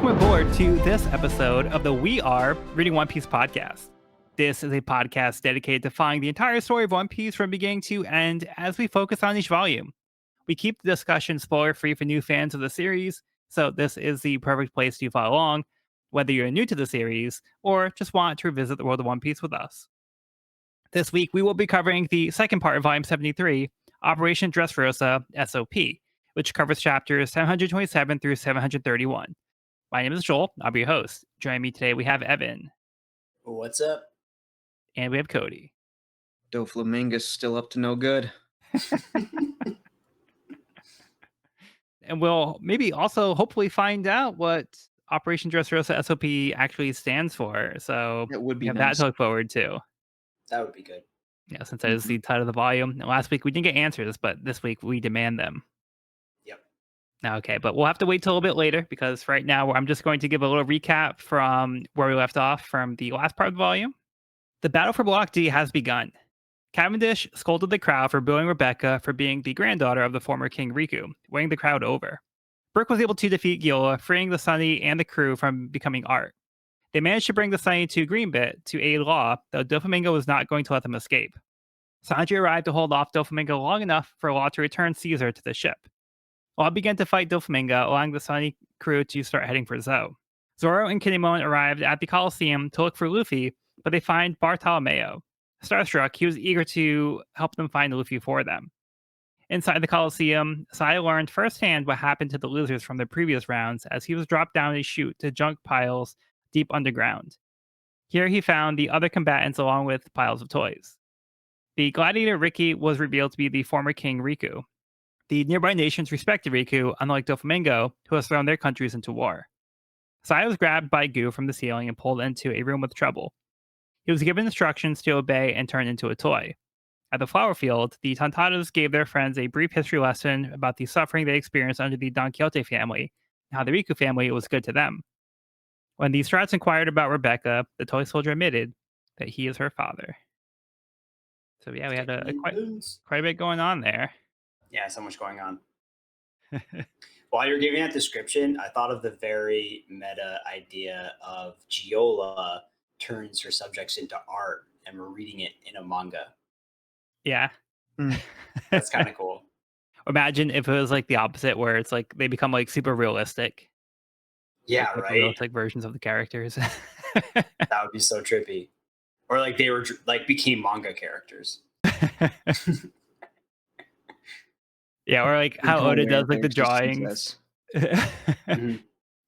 welcome aboard to this episode of the We Are Reading One Piece podcast. This is a podcast dedicated to following the entire story of One Piece from beginning to end as we focus on each volume. We keep the discussion spoiler-free for new fans of the series, so this is the perfect place to follow along, whether you're new to the series or just want to revisit the world of One Piece with us. This week, we will be covering the second part of Volume 73, Operation Dressrosa S.O.P, which covers chapters 727 through 731. My name is Joel. I'll be your host. Joining me today, we have Evan. What's up? And we have Cody. Doflamingo's still up to no good. And we'll maybe also hopefully find out what Operation Dressrosa S.O.P actually stands for. So It would be we have nice. that to look forward to. That would be good. Yeah, since that is the title of the volume. And last week we didn't get answers, but this week we demand them. Yep. Okay, but we'll have to wait till a bit later because right now I'm just going to give a little recap from where we left off from the last part of the volume. The battle for Block D has begun. Cavendish scolded the crowd for booing Rebecca for being the granddaughter of the former King Riku, winning the crowd over. Brook was able to defeat Gyola, freeing the Sunny and the crew from becoming art. They managed to bring the Sunny to Greenbit to aid Law, though Doflamingo was not going to let them escape. Sanji arrived to hold off Doflamingo long enough for Law to return Caesar to the ship. Law began to fight Doflamingo, allowing the Sunny crew to start heading for Zoe. Zoro and Kinemon arrived at the Coliseum to look for Luffy, but they find Bartolomeo. Starstruck, he was eager to help them find Luffy for them. Inside the Coliseum, Sai learned firsthand what happened to the losers from the previous rounds as he was dropped down a chute to junk piles deep underground. Here he found the other combatants along with piles of toys. The gladiator Ricky was revealed to be the former King Riku. The nearby nations respected Riku, unlike Doflamingo, who has thrown their countries into war. Sai was grabbed by goo from the ceiling and pulled into a room with trouble. He was given instructions to obey and turn into a toy. At the flower field, the Tontatas gave their friends a brief history lesson about the suffering they experienced under the Don Quixote family, and how the Riku family was good to them. When the Strats inquired about Rebecca, the toy soldier admitted that he is her father. So yeah, we had quite a bit going on there. Yeah, so much going on. While you're giving that description, I thought of the very meta idea of Giola turns her subjects into art and we're reading it in a manga. Yeah. That's kind of cool. Imagine if it was like the opposite, where it's like they become like super realistic. Yeah, like, right. Realistic versions of the characters. That would be so trippy. Or like they were like became manga characters. Yeah, or like how Oda does like the drawings.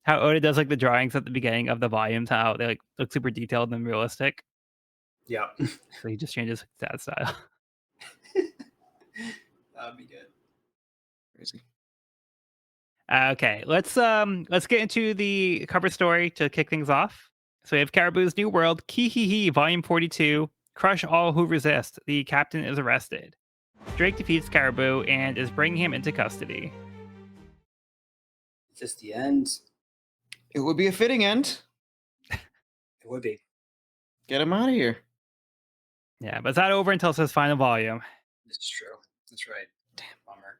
How Oda does like the drawings at the beginning of the volumes, how they like look super detailed and realistic. Yeah. So he just changes that style. That would be good. Crazy. Okay, let's get into the cover story to kick things off. So we have Caribou's New World, Kihihi, Volume 42, Crush All Who Resist. The captain is arrested. Drake defeats Caribou and is bringing him into custody. Is this the end? It would be a fitting end. It would be. Get him out of here. Yeah, but it's not over until it says final volume. This is true. That's right. Damn, bummer.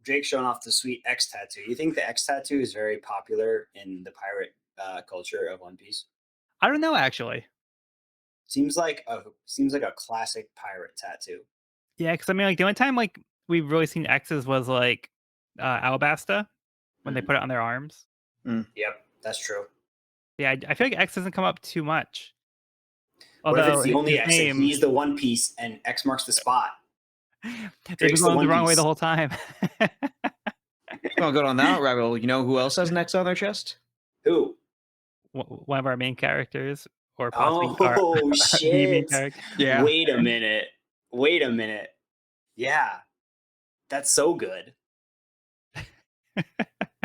Drake showing off the sweet X tattoo. You think the X tattoo is very popular in the pirate culture of One Piece? I don't know, actually. Seems like a classic pirate tattoo. Yeah, because I mean, like the only time like we've really seen X's was like Alabasta when they put it on their arms. Yep, that's true. Yeah, I feel like X doesn't come up too much. What if it's the only his X and he's the One Piece and X marks the spot? They've been going the wrong way the whole time. I'll go on that rabbit hole. You know who else has an X on their chest? Who? One of our main characters, or possibly Oh shit! Yeah. Wait a minute. Yeah, that's so good.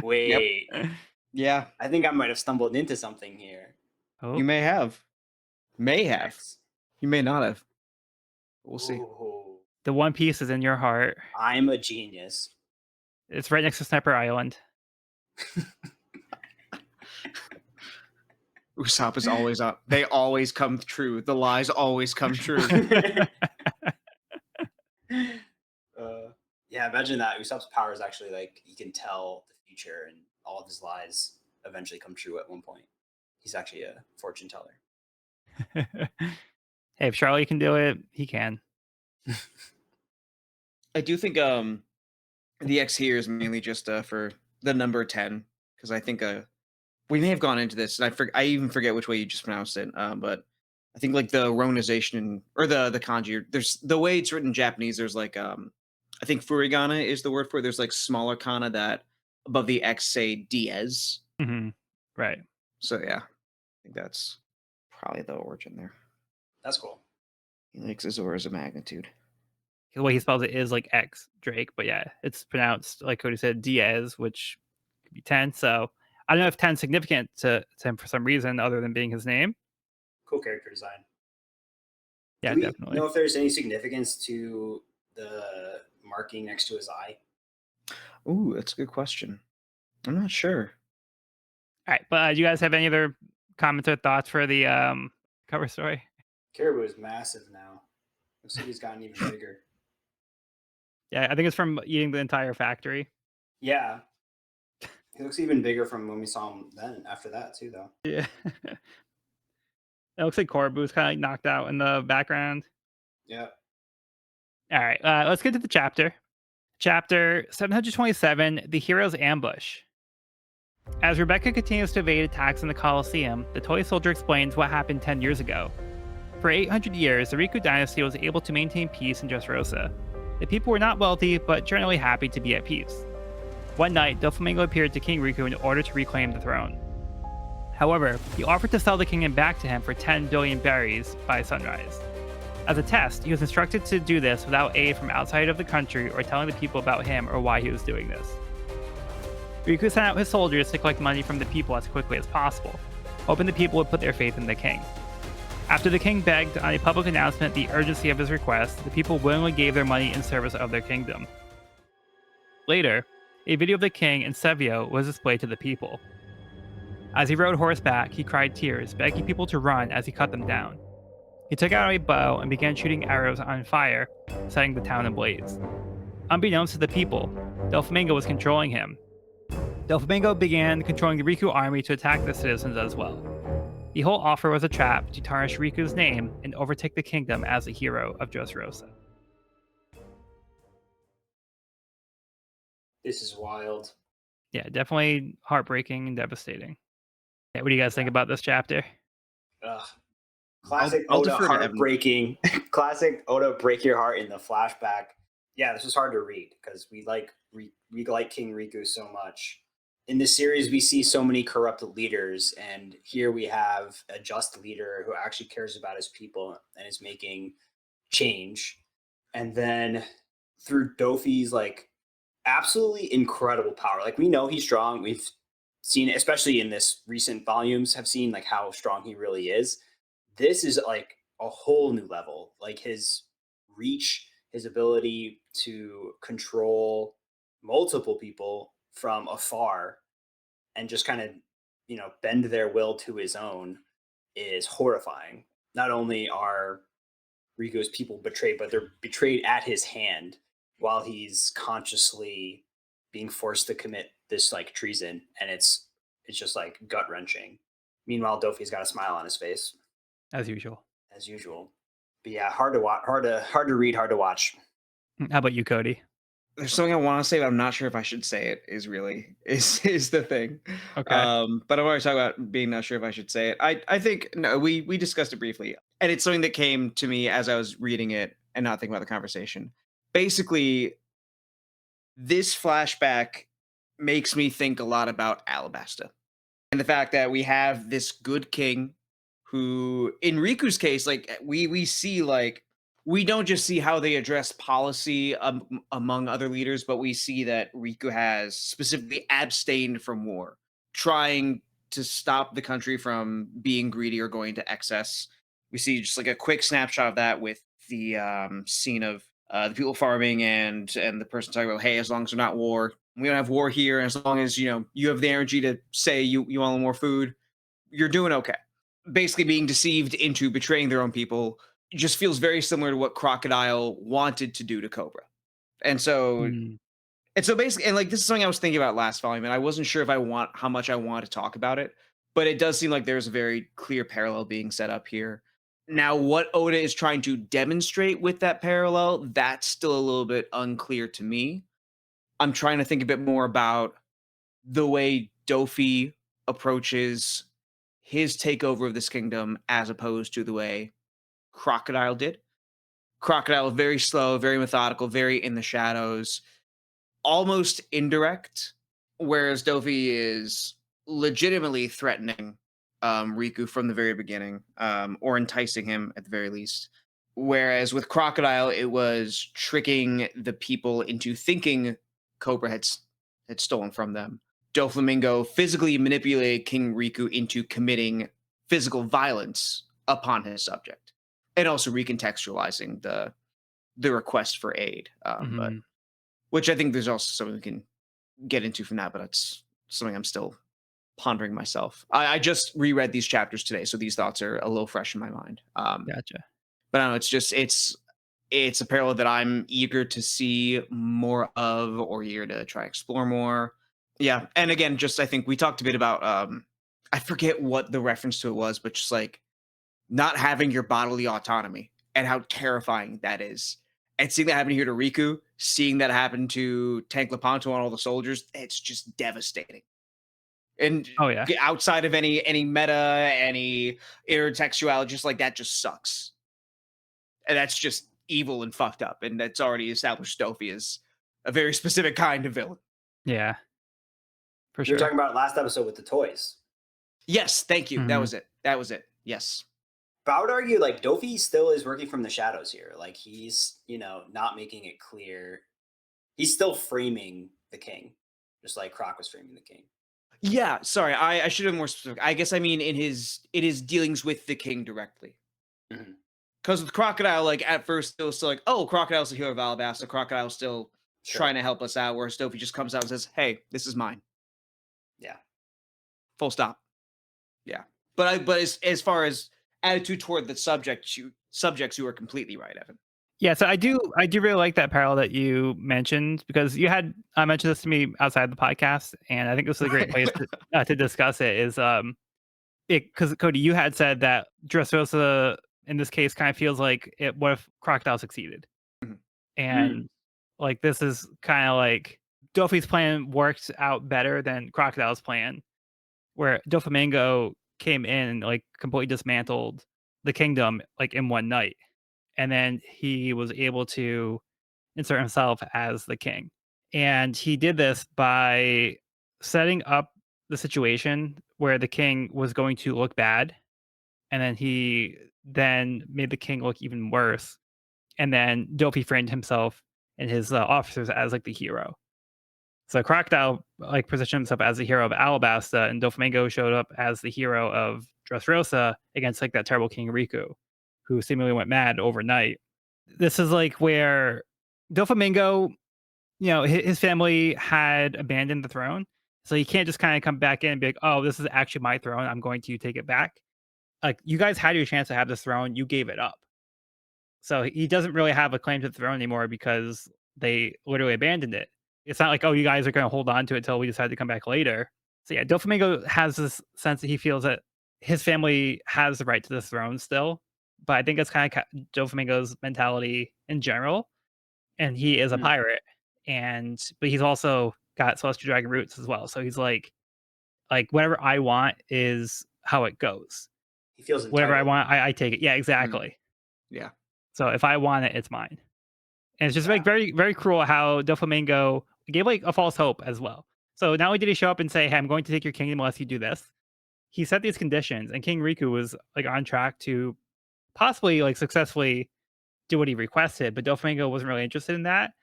Wait. Yep. Yeah. I think I might have stumbled into something here. Oh. You may have. You may not have. We'll see. Ooh. The One Piece is in your heart. I'm a genius. It's right next to Sniper Island. Usopp is always up. They always come true. The lies always come true. Yeah, imagine that. Usopp's power is actually like he can tell the future and all of his lies eventually come true at one point. He's actually a fortune teller. Hey, if Charlie can do it, he can. I do think the X here is mainly just for the number 10 because I think we may have gone into this and I even forget which way you just pronounced it. But I think like the Romanization or the kanji, there's the way it's written in Japanese. There's like I think furigana is the word for it. There's like smaller kana that above the X say Diez. Hmm. Right. So yeah, I think that's probably the origin there. That's cool. He likes Azora's a magnitude. The way he spells it is like X Drake, but yeah, it's pronounced like Cody said, Diaz, which could be 10. So I don't know if 10 is significant to him for some reason other than being his name. Cool character design. Yeah, Do we definitely. know if there's any significance to the marking next to his eye? Ooh, that's a good question. I'm not sure. All right, but do you guys have any other comments or thoughts for the cover story? Caribou is massive now. Looks like he's gotten even bigger. Yeah, I think it's from eating the entire factory. Yeah. He looks even bigger from when we saw him then after that too though. Yeah. It looks like Corbu's kind of like knocked out in the background. Yeah. All right, let's get to the chapter. Chapter 727, The Hero's Ambush. As Rebecca continues to evade attacks in the Colosseum, the toy soldier explains what happened 10 years ago. For 800 years, the Riku dynasty was able to maintain peace in Dressrosa. The people were not wealthy, but generally happy to be at peace. One night, Doflamingo appeared to King Riku in order to reclaim the throne. However, he offered to sell the kingdom back to him for 10 billion berries by sunrise. As a test, he was instructed to do this without aid from outside of the country or telling the people about him or why he was doing this. Riku sent out his soldiers to collect money from the people as quickly as possible, hoping the people would put their faith in the king. After the king begged on a public announcement the urgency of his request, the people willingly gave their money in service of their kingdom. Later, a video of the king and Sevio was displayed to the people. As he rode horseback, he cried tears, begging people to run as he cut them down. He took out a bow and began shooting arrows on fire, setting the town ablaze. Unbeknownst to the people, Doflamingo was controlling him. Doflamingo began controlling the Riku army to attack the citizens as well. The whole offer was a trap to tarnish Riku's name and overtake the kingdom as the hero of Dressrosa. This is wild. Yeah, definitely heartbreaking and devastating. Yeah, what do you guys think about this chapter? Ugh. Classic I'll Oda defer to Evan. heartbreaking. Classic Oda break your heart in the flashback. Yeah, this was hard to read because we like King Riku so much. In this series, we see so many corrupt leaders, and here we have a just leader who actually cares about his people and is making change. And then through Dofi's like absolutely incredible power, like we know he's strong. We've seen it, especially in this recent volumes, have seen like how strong he really is. This is like a whole new level. Like his reach, his ability to control multiple people from afar and just kind of, bend their will to his own is horrifying. Not only are Riku's people betrayed, but they're betrayed at his hand while he's consciously being forced to commit this like treason, and it's just like gut wrenching. Meanwhile, Dofi's got a smile on his face As usual. as usual. But yeah, hard to watch, hard to read, hard to watch. How about you, Cody? There's something I want to say, but I'm not sure if I should say it. Is the thing. Okay. But I'm already talking about being not sure if I should say it. I think no, we discussed it briefly, and it's something that came to me as I was reading it and not thinking about the conversation. Basically, this flashback makes me think a lot about Alabasta and the fact that we have this good king who, in Riku's case, like we see like we don't just see how they address policy among other leaders, but we see that Riku has specifically abstained from war, trying to stop the country from being greedy or going to excess. We see just like a quick snapshot of that with the scene of the people farming and the person talking about, hey, as long as there's not war, we don't have war here. As long as you have the energy to say you want more food, you're doing okay. Basically being deceived into betraying their own people just feels very similar to what Crocodile wanted to do to Cobra. And so And so basically, and like this is something I was thinking about last volume, and I wasn't sure if I want how much I want to talk about it, but it does seem like there's a very clear parallel being set up here. Now, what Oda is trying to demonstrate with that parallel, that's still a little bit unclear to me. I'm trying to think a bit more about the way Dofi approaches his takeover of this kingdom as opposed to the way Crocodile did. Crocodile very slow, very methodical, very in the shadows, almost indirect, whereas Dofi is legitimately threatening Riku from the very beginning, or enticing him at the very least. Whereas with Crocodile, it was tricking the people into thinking Cobra had stolen from them. Doflamingo physically manipulated King Riku into committing physical violence upon his subject, and also recontextualizing the request for aid. But Mhm. which I think there's also something we can get into from that, but it's something I'm still pondering myself. I just reread these chapters today, so these thoughts are a little fresh in my mind. Gotcha. But I don't know, it's a parallel that I'm eager to see more of, or eager to try explore more. Yeah, and again, just I think we talked a bit about I forget what the reference to it was, but just like not having your bodily autonomy and how terrifying that is. And seeing that happen here to Riku, seeing that happen to Tank Lepanto and all the soldiers, it's just devastating. And Oh, yeah. outside of any meta, any intertextuality, just like that just sucks. And that's just evil and fucked up. And that's already established Dofi as a very specific kind of villain. Yeah, for You were sure. talking about last episode with the toys. Yes, thank you. That Mhm. was it. That was it. Yes. But I would argue like Dofi still is working from the shadows here. Like he's, not making it clear. He's still framing the king, just like Croc was framing the king. Yeah, sorry. I should have been more specific. I guess I mean in his dealings with the king directly. Mhm. Because with Crocodile, like at first it was still like, oh, Crocodile's the hero of Alabasta. Crocodile's still trying Sure. to help us out. Whereas Dofi just comes out and says, hey, this is mine. Yeah. Full stop. Yeah. But as far as attitude toward the subjects, you are completely right, Evan. Yeah, so I do really like that parallel that you mentioned because you had mentioned this to me outside the podcast, and I think this is a great place to discuss it. Is because Cody, you had said that Dressrosa in this case kind of feels like it. What if Crocodile succeeded? Mhm. Mm. And like this is kind of like Dofi's plan worked out better than Crocodile's plan, where Doflamingo came in and like completely dismantled the kingdom like in one night, and then he was able to insert himself as the king. And he did this by setting up the situation where the king was going to look bad, and then he then made the king look even worse. And then Dopey framed himself and his officers as like the hero. So Crocodile like positioned himself as the hero of Alabasta, and Doflamingo showed up as the hero of Dressrosa against like that terrible King Riku, who seemingly went mad overnight. This is like where Doflamingo, his family had abandoned the throne, so he can't just kind of come back in and be like, "Oh, this is actually my throne. I'm going to take it back." Like you guys had your chance to have this throne, you gave it up. So he doesn't really have a claim to the throne anymore because they literally abandoned it. It's not like, oh, you guys are going to hold on to it until we decide to come back later. So yeah, Doflamingo has this sense that he feels that his family has the right to the throne still. But I think it's kind of Doflamingo's mentality in general. And he is a Mm. pirate. But he's also got Celestial Dragon roots as well. So he's like whatever I want is how it goes. He feels Whatever I entitled. want, I take it. Yeah, Mhm. exactly. Yeah. So if I want it, it's mine. And it's just like Yeah. very, very cruel how Doflamingo gave like a false hope as well. So not only did he show up and say, "Hey, I'm going to take your kingdom unless you do this," he set these conditions, and King Riku was like on track to possibly like successfully do what he requested. But Doflamingo wasn't really interested in that.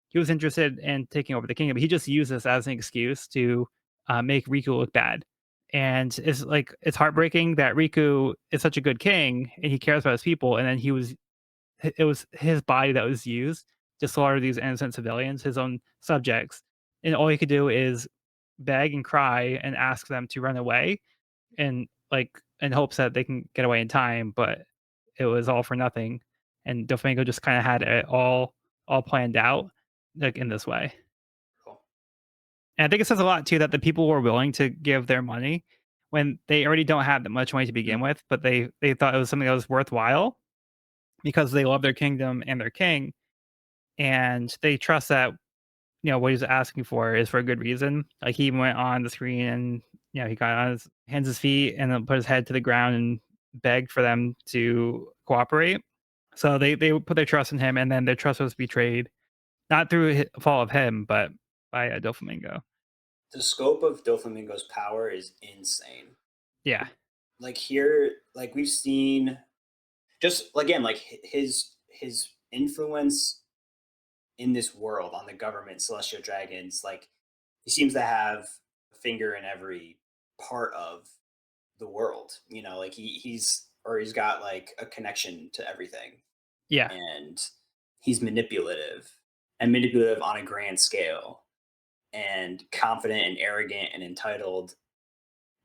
He was interested in taking over the kingdom. But he just used this as an excuse to make Riku look bad. And it's like it's heartbreaking that Riku is such a good king and he cares about his people, and then it was his body that was used to slaughter these innocent civilians, his own subjects, and all he could do is beg and cry and ask them to run away, and like in hopes that they can get away in time, but it was all for nothing. And Doflamingo just kind of had it all planned out, like in this way. And I think it says a lot too that the people were willing to give their money when they already don't have that much money to begin Mm. with, but they thought it was something that was worthwhile because they love their kingdom and their king, and they trust that what he's asking for is for a good reason. Like he went on the screen and he got on his hands and feet and then put his head to the ground and begged for them to cooperate. So they put their trust in him, and then their trust was betrayed, not through fault of him, but by Doflamingo. The scope of Doflamingo's power is insane. Yeah, Like here, like we've seen, just again, like his influence in this world on the government, celestial dragons. Like he seems to have a finger in every part of the world. Like he's got like a connection to everything, yeah, and he's manipulative on a grand scale, and confident and arrogant and entitled.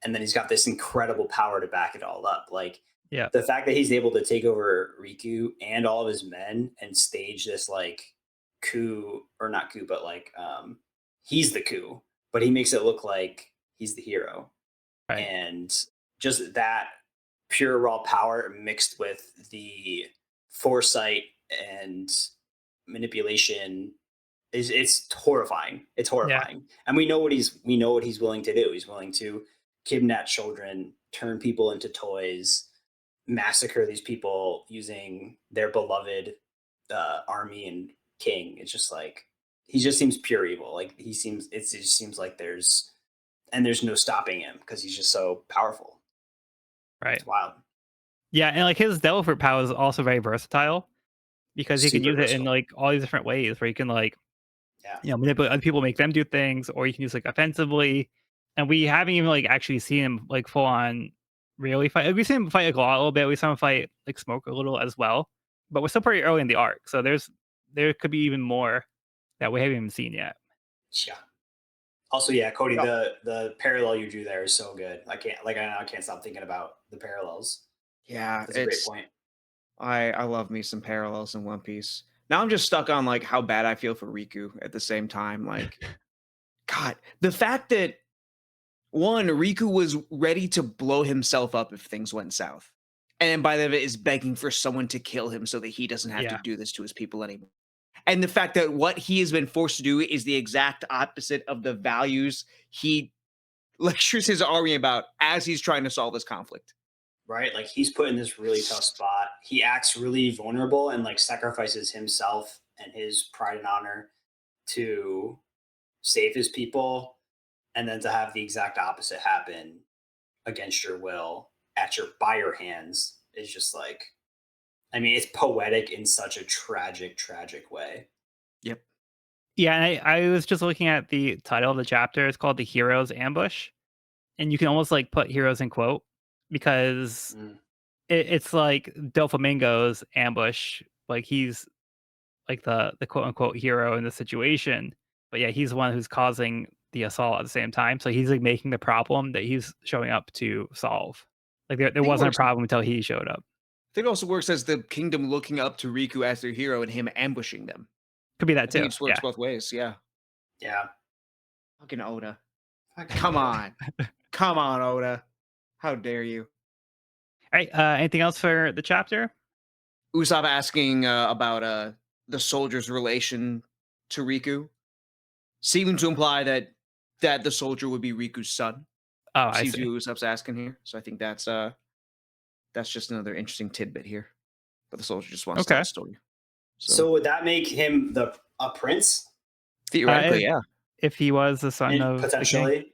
And then he's got this incredible power to back it all up. Like yeah, the fact that he's able to take over Riku and all of his men and stage this like coup, or not coup, but like he's the coup, but he makes it look like he's the hero. right, And just that pure raw power mixed with the foresight and manipulation is it's horrifying. It's yeah, horrifying. And we know what he's willing to do. He's willing to kidnap children, turn people into toys, massacre these people using their beloved army and king. It's just like he just seems pure evil. Like it just seems like there's no stopping him because he's just so powerful. right. It's wild. Yeah, and like his Devil power is also very versatile because he can Super use it in versatile. like all these different ways where you can like Yeah. manipulate other people, make them do things, or you can use like offensively. And we haven't even like actually seen him like full on really fight. Like, we've seen him fight like a little bit. We saw him fight like Smoke a little as well, but we're still pretty early in the arc, so there could be even more that we haven't even seen yet. Yeah. Also, yeah, Cody, Yeah. the parallel you drew there is so good. I can't stop thinking about the parallels. Yeah, That's a great it's point. I love me some parallels in One Piece. Now I'm just stuck on like how bad I feel for Riku at the same time. Like, God, the fact that one, Riku was ready to blow himself up if things went south. And by the way, is begging for someone to kill him so that he doesn't have to Yeah, do this to his people anymore. And the fact that what he has been forced to do is the exact opposite of the values he lectures his army about as he's trying to solve this conflict. Right? Like he's put in this really tough spot. He acts really vulnerable and like sacrifices himself and his pride and honor to save his people, and then to have the exact opposite happen against your will by your hands is just like, I mean, it's poetic in such a tragic way. Yep. yeah. And I was just looking at the title of the chapter. It's called "The Hero's Ambush," and you can almost like put heroes in quote because Mm. it's like Doflamingo's ambush. Like he's like the quote unquote hero in the situation. But yeah, he's the one who's causing the assault at the same time. So he's like making the problem that he's showing up to solve. Like there I think it wasn't a works. problem until he showed up. I think it also works as the kingdom looking up to Riku as their hero and him ambushing them. Could be that I think too. it just works Yeah. both ways. Yeah. Yeah. Fucking Oda. Fucking Come Oda. on. Come on, Oda. How dare you? All right. Anything else for the chapter? Usopp asking about the soldier's relation to Riku, seeming to imply that the soldier would be Riku's son. Oh, I Seems to see. be what Usopp's asking here. So I think that's just another interesting tidbit here. But the soldier just wants to tell Okay. the story. So would that make him a prince? Theoretically, If, yeah. if he was the son of the king, Potentially,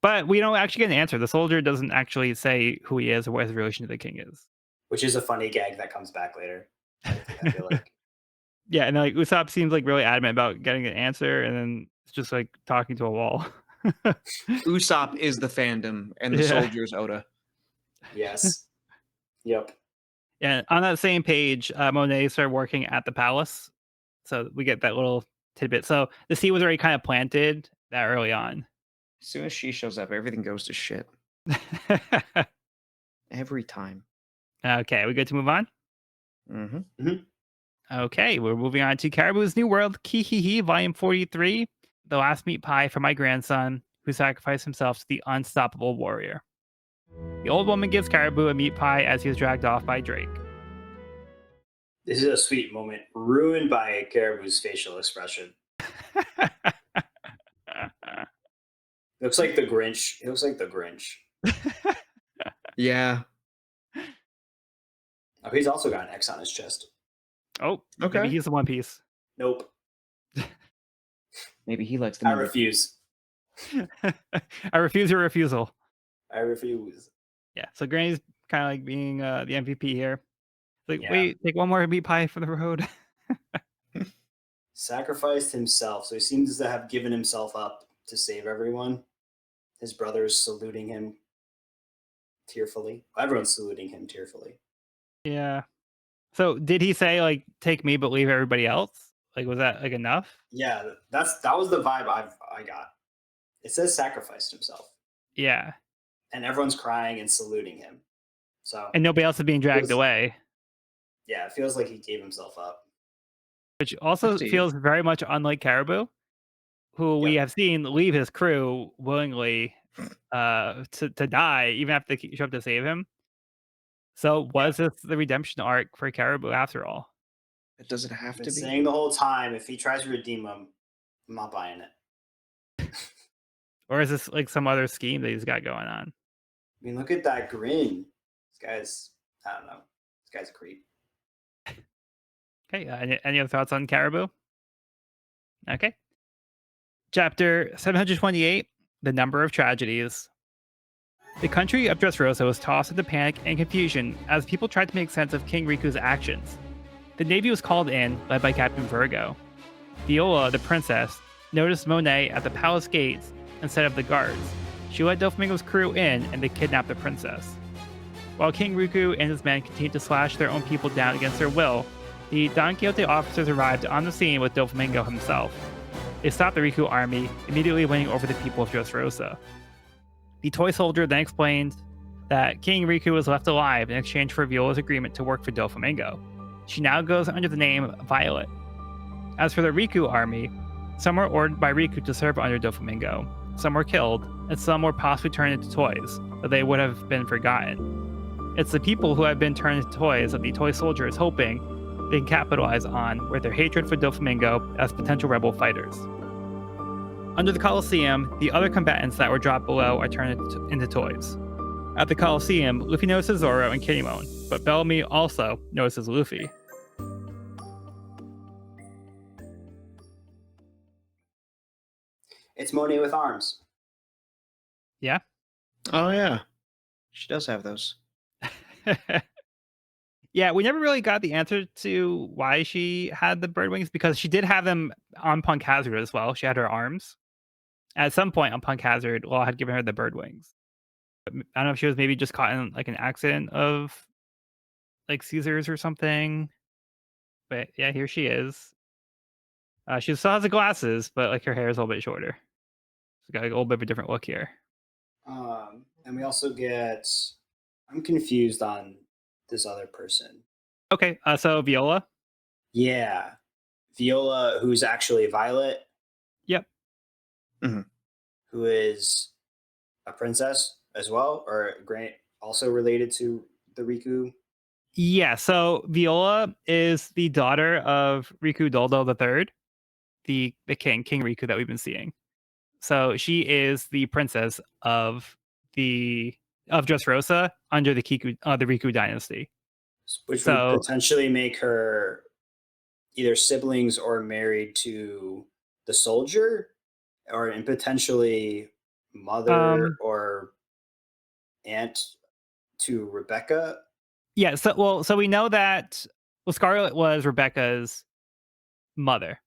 but we don't actually get an answer. The soldier doesn't actually say who he is or what his relation to the king is. which is a funny gag that comes back later. I feel like. Yeah, and like Usopp seems like really adamant about getting an answer, and then it's just like talking to a wall. Usopp is the fandom, and the Yeah. soldier is Oda. Yes. Yep. Yeah, on that same page, Monet started working at the palace, so we get that little tidbit. So the seed was already kind of planted that early on. As soon as she shows up, everything goes to shit. Every time. Okay, we good to move on? Mm-hmm. Okay, we're moving on to Caribou's New World, Kihihi, Volume 43. the last meat pie for my grandson, who sacrificed himself to the unstoppable warrior. The old woman gives Caribou a meat pie as he is dragged off by Drake. This is a sweet moment, ruined by Caribou's facial expression. Looks like the Grinch. He looks like the Grinch. Yeah. Oh, he's also got an X on his chest. Oh, Okay. maybe he's the One Piece. Nope. Maybe he likes the I movie. refuse. I refuse your refusal. I refuse. Yeah, so Granny's kind of like being the MVP here. Like, Yeah. wait, take one more meat pie for the road. Sacrificed himself, so he seems to have given himself up to save everyone. His brothers saluting him tearfully. Everyone's saluting him tearfully. Yeah. So did he say like take me but leave everybody else? Like was that like enough? Yeah, that was the vibe I got. It says sacrificed himself, Yeah. and everyone's crying and saluting him. So And nobody else is being dragged was- away, yeah, it feels like he gave himself up. which also see. feels very much unlike Caribou, who we Yep. have seen leave his crew willingly to die even after they show up to save him. So was this the redemption arc for Caribou after all? It doesn't have I've been to be. saying the whole time, if he tries to redeem him, I'm not buying it. Or is this like some other scheme that he's got going on? I mean, look at that grin. This guy's, I don't know. This guy's a creep. Okay, any other thoughts on Caribou? Okay. Chapter 728, The Number of Tragedies. The country of Dressrosa was tossed into panic and confusion as people tried to make sense of King Riku's actions. The navy was called in, led by Captain Virgo. Viola, the princess, noticed Monet at the palace gates instead of the guards. She let Doflamingo's crew in and they kidnapped the princess. While King Riku and his men continued to slash their own people down against their will, the Don Quixote officers arrived on the scene with Doflamingo himself. They stopped the Riku army, immediately winning over the people of Dressrosa. The toy soldier then explained that King Riku was left alive in exchange for Viola's agreement to work for Doflamingo. She now goes under the name Violet. As for the Riku army, some were ordered by Riku to serve under Doflamingo, some were killed, and some were possibly turned into toys, but they would have been forgotten. It's the people who have been turned into toys that the toy soldier is hoping they can capitalize on with their hatred for Doflamingo as potential rebel fighters. Under the Colosseum, the other combatants that were dropped below are turned into toys. At the Colosseum, Luffy notices Zoro and Kinemon, but Bellamy also notices Luffy. It's Monet with arms. Yeah? Oh yeah, she does have those. Yeah, we never really got the answer to why she had the bird wings because she did have them on Punk Hazard as well. She had her arms. At some point on Punk Hazard, Law had given her the bird wings. But I don't know if she was maybe just caught in like an accident of like Caesars or something. But yeah, here she is. She still has the glasses, but like her hair is a little bit shorter. She's got like, a little bit of a different look here. And we also get, I'm confused on this other person. Okay, so Viola. Yeah. Viola, who's actually Violet. Yep. Who is a princess as well, or also related to the Riku. Yeah, so Viola is the daughter of Riku Doldo III, the king Riku that we've been seeing. So she is the princess of Dressrosa under the Riku dynasty. Which would potentially make her either siblings or married to the soldier, and potentially mother or aunt to Rebecca. Yeah, so we know that Scarlet was Rebecca's mother.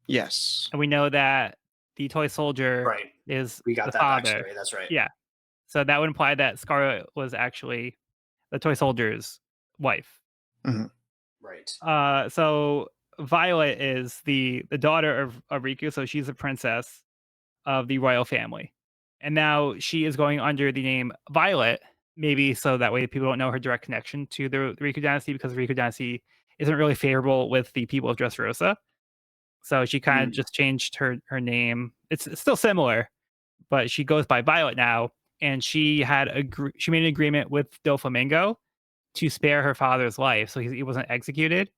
Yes. And we know that the toy soldier is we got the that father. Backstory. That's right. Yeah. So that would imply that Scarlet was actually the toy soldier's wife. Mm-hmm. Right. So Violet is the daughter of Riku, so she's a princess of the royal family. And now she is going under the name Violet, maybe so that way people don't know her direct connection to the Riku dynasty, because the Riku dynasty isn't really favorable with the people of Dressrosa. So she kind of just changed her name. It's still similar, but she goes by Violet now. And she she made an agreement with Doflamingo to spare her father's life, so he wasn't executed.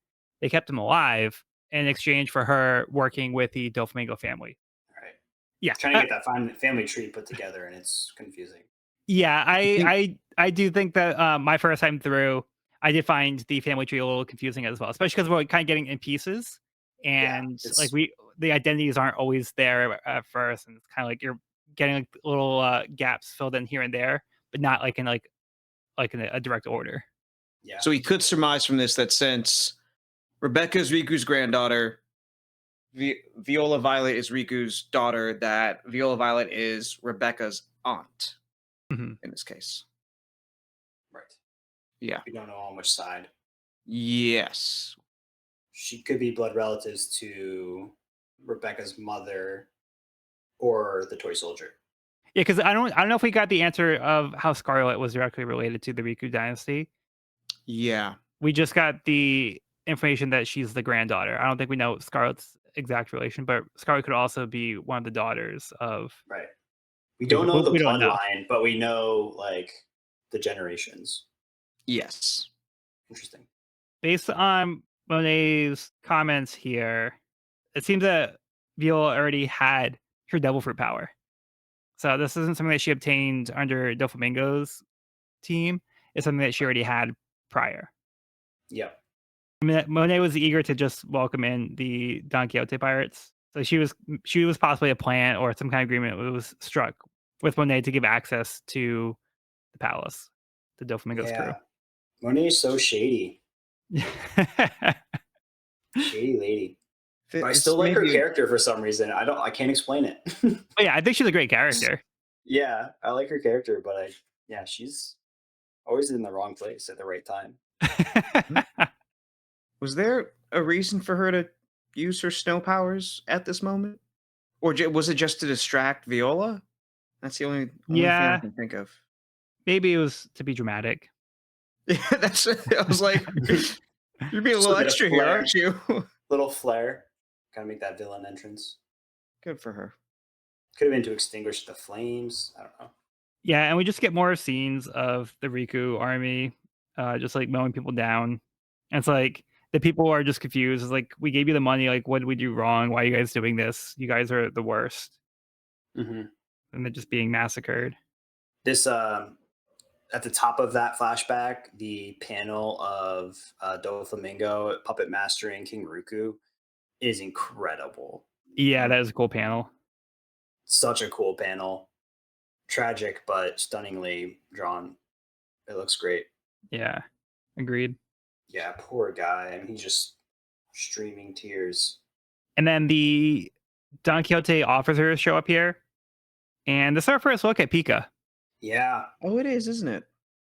They kept him alive in exchange for her working with the Doflamingo family. Right. Yeah, Trying to get that family tree put together, and it's confusing. yeah. think- I do think that my first time through, I did find the family tree a little confusing as well, especially because we're kind of getting in pieces, and like the identities aren't always there at first, and it's kind of like you're getting like little gaps filled in here and there, but not like in a direct order. Yeah. So we could surmise from this that since Rebecca is Riku's granddaughter, Viola Violet is Riku's daughter, that Viola Violet is Rebecca's aunt Mhm. in this case. Right. Yeah. We don't know on which side. Yes. She could be blood relatives to Rebecca's mother or the toy soldier. Yeah, because I don't know if we got the answer of how Scarlet was directly related to the Riku dynasty. Yeah. We just got the information that she's the granddaughter. I don't think we know Scarlet's exact relation, but Scarlet could also be one of the daughters of. Right. We don't Riku. know the We don't know. bloodline, but we know like the generations. Yes. Interesting. Based on Monet's comments here, it seems that Viola already had her devil fruit power. So this isn't something that she obtained under Doflamingo's team. It's something that she already had prior. Yep. I mean, Monet was eager to just welcome in the Don Quixote pirates. So she was possibly a plan or some kind of agreement that was struck with Monet to give access to the palace, the Doflamingo's Yeah. Monet's so shady. crew. Shady lady. But I It's still like her maybe- character for some reason. I can't explain it. But yeah, I think she's a great character. Yeah, I like her character, but she's always in the wrong place at the right time. Was there a reason for her to use her snow powers at this moment? Or was it just to distract Viola? That's the only thing Yeah. I can think of. Maybe it was to be dramatic. Yeah, I was like, you're being a Just little a bit of extra here, flair. aren't you? Little flair. Gotta make that villain entrance. Good for her. Could have been to extinguish the flames. I don't know. Yeah, and we just get more scenes of the Riku army, just like mowing people down. And it's like the people are just confused. It's like, we gave you the money. Like, what did we do wrong? Why are you guys doing this? You guys are the worst. Mm-hmm. And they're just being massacred. This at the top of that flashback, the panel of Doflamingo puppet mastering King Riku is incredible. Yeah, that is a cool panel. Such a cool panel. Tragic, but stunningly drawn. It looks great. Yeah, agreed. Yeah, poor guy. I mean, he's just streaming tears. And then the Don Quixote officers show up here. And this is our first look at Pika. Yeah. Oh, it is, isn't it?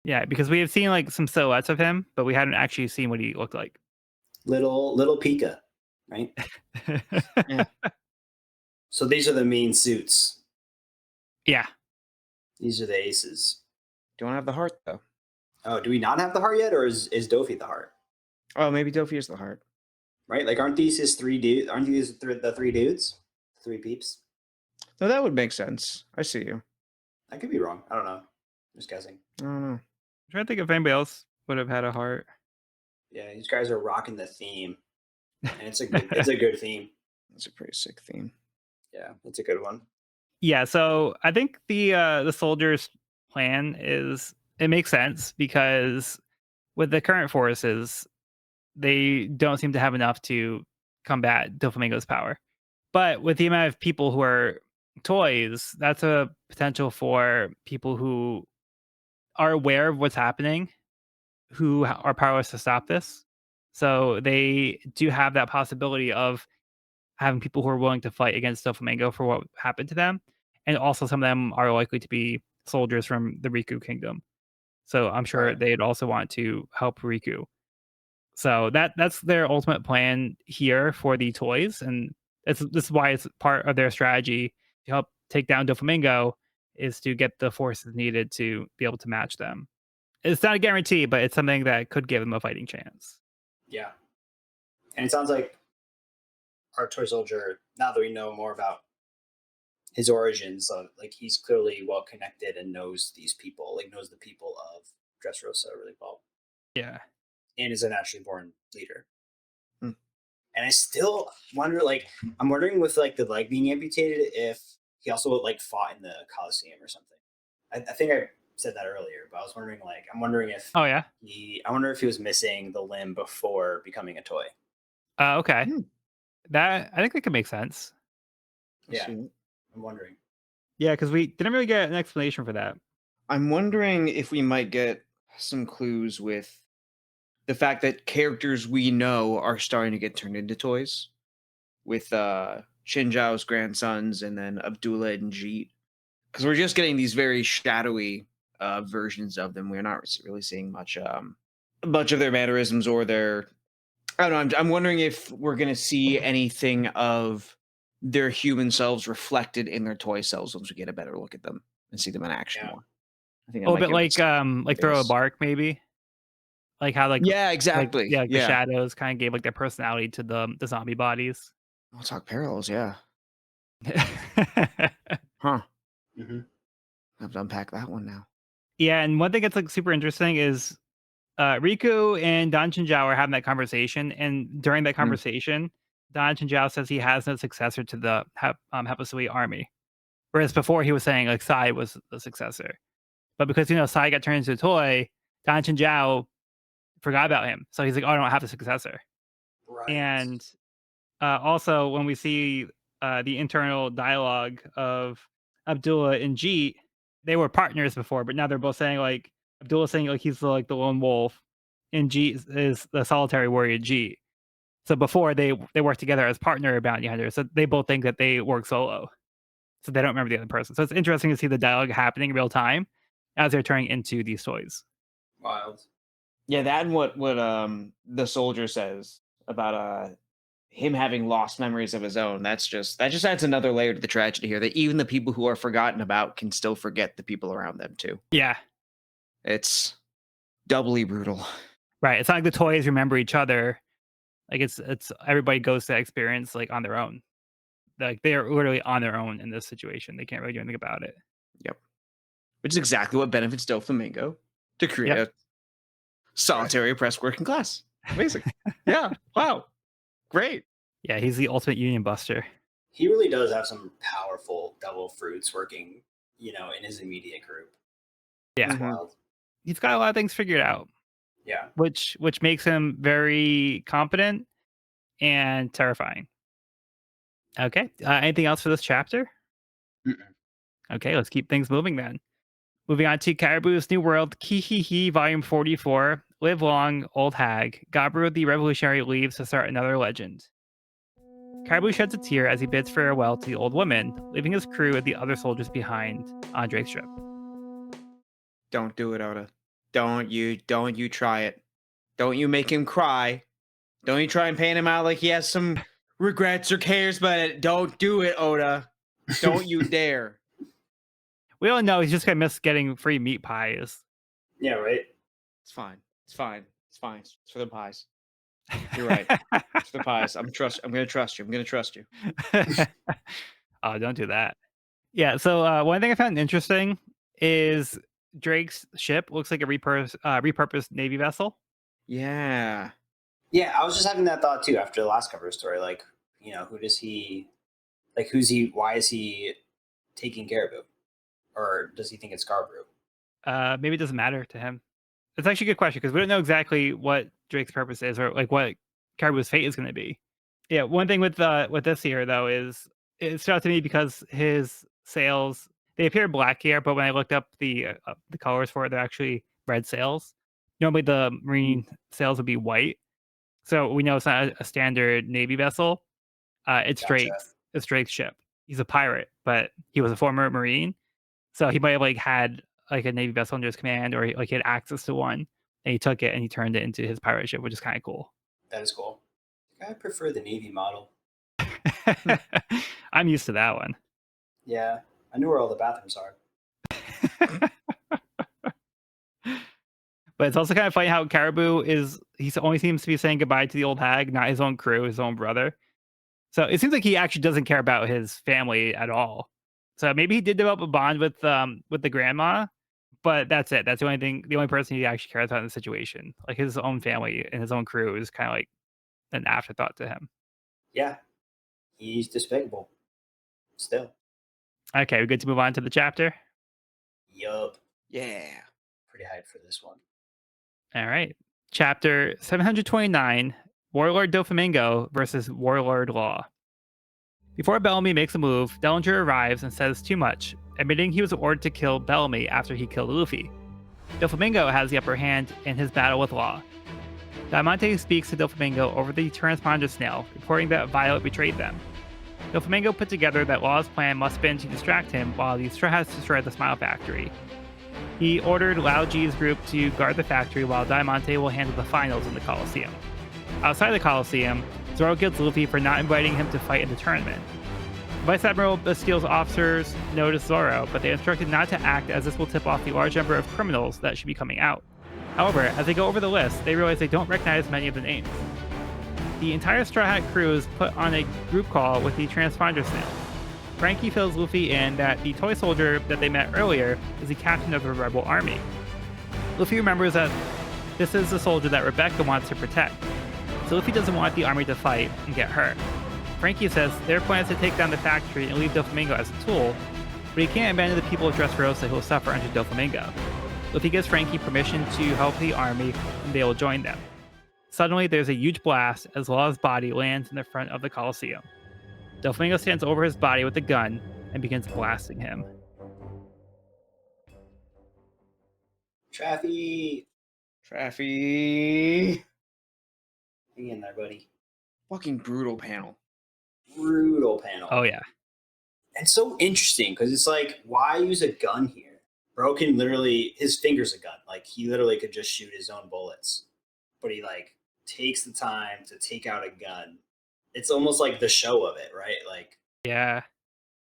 Yeah, because we have seen like some silhouettes of him, but we hadn't actually seen what he looked like. Little Pika, right? Yeah. So these are the main suits. Yeah. These are the aces. Don't have the heart though. Oh, do we not have the heart yet, or is Dofi the heart? Oh, maybe Dofi is the heart. Right? Like, aren't these his three dudes? Aren't these the three dudes? Three peeps? No, that would make sense. I see you. I could be wrong. I don't know. Just guessing. I don't know. I'm trying to think if anybody else would have had a heart. Yeah, these guys are rocking the theme, and it's a good theme. That's a pretty sick theme. Yeah, it's a good one. Yeah, so I think the soldiers' plan it makes sense because with the current forces, they don't seem to have enough to combat Doflamingo's power. But with the amount of people who are toys, that's a potential for people who are aware of what's happening, who are powerless to stop this. So they do have that possibility of having people who are willing to fight against Doflamingo for what happened to them. And also some of them are likely to be soldiers from the Riku kingdom. So I'm sure Right. they'd also want to help Riku. So that's their ultimate plan here for the toys. And this is why it's part of their strategy to help take down Doflamingo, is to get the forces needed to be able to match them. It's not a guarantee, but it's something that could give them a fighting chance. Yeah. And it sounds like our toy soldier, now that we know more about his origins, like he's clearly well connected and knows these people, like knows the people of Dressrosa really well, Yeah. and is a naturally born leader. Hmm. And I still wonder, like, I'm wondering with like the leg being amputated, if he also like fought in the Coliseum or something. I think I said that earlier, but I was wondering, like, Oh yeah. I wonder if he was missing the limb before becoming a toy. Okay. Hmm. That I think that could make sense. I Yeah, see. I'm wondering. Yeah, because we didn't really get an explanation for that. I'm wondering if we might get some clues with the fact that characters we know are starting to get turned into toys, with Shinjao's grandsons and then Abdullah and Jeet. Because we're just getting these very shadowy versions of them. We're not really seeing much of their mannerisms or their. I don't know. I'm wondering if we're going to see anything of their human selves reflected in their toy selves once we get a better look at them and see them in action Yeah. more. I think A that little might bit give us like throw a ideas. bark maybe. Like how Yeah, exactly. like the Yeah, shadows kind of gave like their personality to the zombie bodies. we'll talk parallels. Yeah, huh? Hmm. I have to unpack that one now. Yeah, and one thing that's like super interesting is Riku and Don Chinjiao are having that conversation, and during that Mm. conversation, Don Chinjiao says he has no successor to the Hepasui army, whereas before he was saying like Sai was the successor, but because Sai got turned into a toy, Don Chinjiao forgot about him, so he's like, oh, I don't have a successor, Right. and also, when we see the internal dialogue of Abdullah and Jeet, they were partners before, but now they're both saying like Abdullah saying like he's the lone wolf, and Jeet is the solitary warrior Jeet. So before they worked together as partner bounty hunters, so they both think that they work solo, so they don't remember the other person. So it's interesting to see the dialogue happening in real time as they're turning into these toys. Wild. Yeah, that and what the soldier says about him having lost memories of his own. That just adds another layer to the tragedy here. That even the people who are forgotten about can still forget the people around them too. Yeah, It's doubly brutal. right. It's not like the toys remember each other. Like it's everybody goes to that experience like on their own. Like they are literally on their own in this situation. They can't really do anything about it. Yep. Which is exactly what benefits Doflamingo to create Yep. a solitary oppressed working class. Amazing. Yeah. Wow. Great. Yeah, he's the ultimate union buster. He really does have some powerful double fruits working, in his immediate group. Yeah. It's wild. He's got a lot of things figured out, Yeah. which makes him very competent and terrifying. Okay. Anything else for this chapter? Mm-mm. Okay, let's keep things moving then. Moving on to Caribou's New World, Kihihi, Volume 44. Live long, old hag. Gabru the Revolutionary leaves to start another legend. Caribou sheds a tear as he bids farewell to the old woman, leaving his crew and the other soldiers behind on Drake's ship. Don't do it, Oda. Don't you try it. Don't you make him cry. Don't you try and paint him out like he has some regrets or cares about it. Don't do it, Oda. Don't you dare. We all know he's just gonna miss getting free meat pies. Yeah, right. It's fine. It's fine. It's fine. It's for the pies. You're right. It's for the pies. I'm gonna trust you. I'm gonna trust you. Oh, don't do that. Yeah. So one thing I found interesting is Drake's ship looks like a repurposed Navy vessel. Yeah. Yeah, I was just having that thought too after the last cover story. Like, who does he, like, why is he taking Caribou? Or does he think it's Scarborough? Maybe it doesn't matter to him. It's actually a good question because we don't know exactly what Drake's purpose is or like what Caribou's fate is going to be. Yeah, one thing with this here though is it stood out to me because his sails they appear black here, but when I looked up the colors for it, they're actually red sails. Normally, the marine sails would be white, so we know it's not a standard Navy vessel. It's Gotcha. Drake's ship. He's a pirate, but he was a former Marine, so he might have like had like a Navy vessel under his command, or like he had access to one, and he took it and he turned it into his pirate ship, which is kind of cool. That is cool. I prefer the Navy model. I'm used to that one. Yeah, I knew where all the bathrooms are. But it's also kind of funny how Caribou he only seems to be saying goodbye to the old hag, not his own crew, his own brother. So it seems like he actually doesn't care about his family at all. So maybe he did develop a bond with the grandma, but that's it. That's the only person he actually cares about in the situation. Like his own family and his own crew is kind of like an afterthought to him. Yeah, he's despicable. Still. Okay, we're good to move on to the chapter. Yup. Yeah. Pretty hyped for this one. All right. Chapter 729, Warlord Doflamingo versus Warlord Law. Before Bellamy makes a move, Dellinger arrives and says too much, admitting he was ordered to kill Bellamy after he killed Luffy. Doflamingo has the upper hand in his battle with Law. Diamante speaks to Doflamingo over the transponder snail, reporting that Violet betrayed them. Doflamingo put together that Law's plan must have been to distract him while the Straw Hats destroyed the Smile Factory. He ordered Lao Ji's group to guard the factory while Diamante will handle the finals in the Coliseum. Outside the Coliseum, Zoro gets Luffy for not inviting him to fight in the tournament. Vice Admiral Bastile's officers notice Zoro, but they instructed not to act as this will tip off the large number of criminals that should be coming out. However, as they go over the list, they realize they don't recognize many of the names. The entire Straw Hat crew is put on a group call with the transponder snail. Frankie fills Luffy in that the toy soldier that they met earlier is the captain of the rebel army. Luffy remembers that this is the soldier that Rebecca wants to protect, so Luffy doesn't want the army to fight and get hurt. Frankie says their plan is to take down the factory and leave Doflamingo as a tool, but he can't abandon the people of Dressrosa who will suffer under Doflamingo. Luffy gives Frankie permission to help the army and they will join them. Suddenly, there's a huge blast as Law's body lands in the front of the Coliseum. Doflamingo stands over his body with a gun and begins blasting him. Traffy. Traffy. Hang in there, buddy. Fucking brutal panel. Brutal panel. Oh, yeah. And so interesting because it's like, why use a gun here? Bro can literally, his finger's a gun. Like, he literally could just shoot his own bullets. But he, like, takes the time to take out a gun. It's almost like the show of it, right? Like, yeah,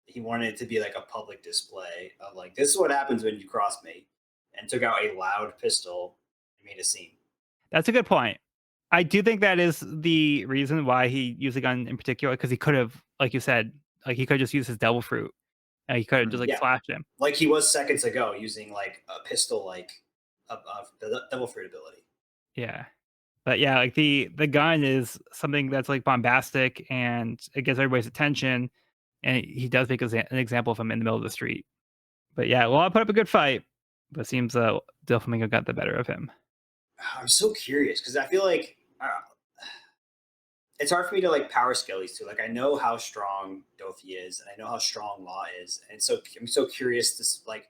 he wanted it to be like a public display of like, this is what happens when you cross me, and took out a loud pistol and made a scene. That's a good point. I do think that is the reason why he used a gun in particular, because he could have, like you said, like he could just use his devil fruit. And he could have just like flashed him. Like he was seconds ago using like a pistol, like the devil fruit ability. Yeah. But yeah, like the gun is something that's like bombastic and it gets everybody's attention. And he does make an example of him in the middle of the street. But yeah, Law put up a good fight, but it seems Doflamingo got the better of him. I'm so curious because I feel like it's hard for me to like power scale these two. Like I know how strong Dofi is, and I know how strong Law is, and so I'm so curious to like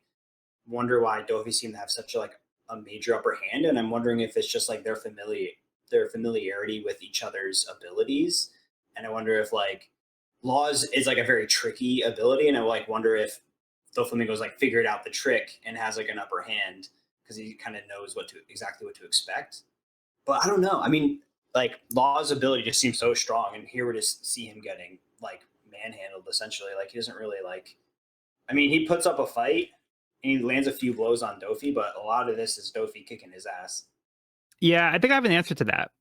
wonder why Dofi seemed to have such a major upper hand, and I'm wondering if it's just like their familiarity with each other's abilities, and I wonder if like Laws is like a very tricky ability, and I like wonder if Doflamingo's like figured out the trick and has like an upper hand because he kind of knows exactly what to expect. But I don't know. I mean, like Law's ability just seems so strong, and here we just see him getting like manhandled essentially. Like he doesn't really like. I mean, he puts up a fight and he lands a few blows on Dofi, but a lot of this is Dofi kicking his ass. Yeah, I think I have an answer to that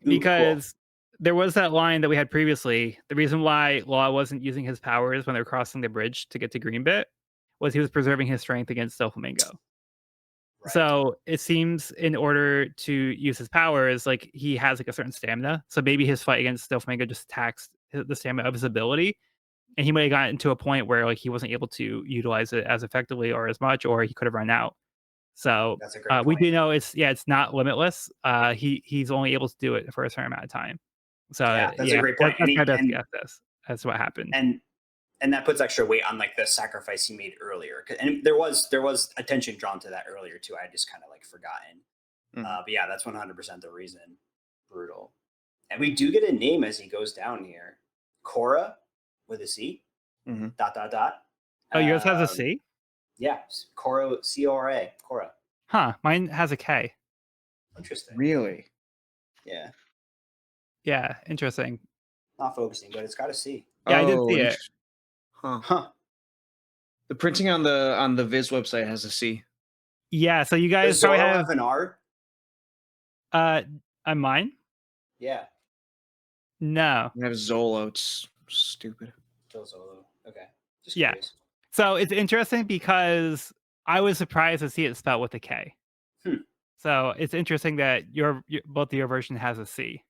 because there was that line that we had previously. The reason why Law wasn't using his powers when they were crossing the bridge to get to Greenbit was he was preserving his strength against Doflamingo. Right. So it seems in order to use his powers, like he has like a certain stamina. So maybe his fight against Doflamingo just taxed the stamina of his ability, and he might have gotten to a point where like he wasn't able to utilize it as effectively or as much, or he could have run out. So that's a great point. We do know it's not limitless. He's only able to do it for a certain amount of time. So yeah, that's a great point. That's what happened. And that puts extra weight on like the sacrifice he made earlier. And there was attention drawn to that earlier too. I just kind of like forgotten. But yeah, that's 100% the reason. Brutal. And we do get a name as he goes down here. Cora with a C. Mm-hmm. ... Oh, yours has a C? Yeah. Cora, C-O-R-A. Cora. Huh. Mine has a K. Interesting. Really? Yeah. Yeah. Interesting. Not focusing, but it's got a C. Yeah, I did see it. Huh. The printing on the Viz website has a C. Yeah, so you guys probably have an R. On mine? Yeah. No. I have Zolo. It's stupid. Kill Zolo. Okay. Just Yeah. curious. So it's interesting because I was surprised to see it spelled with a K. Hmm. So it's interesting that both of your version has a C.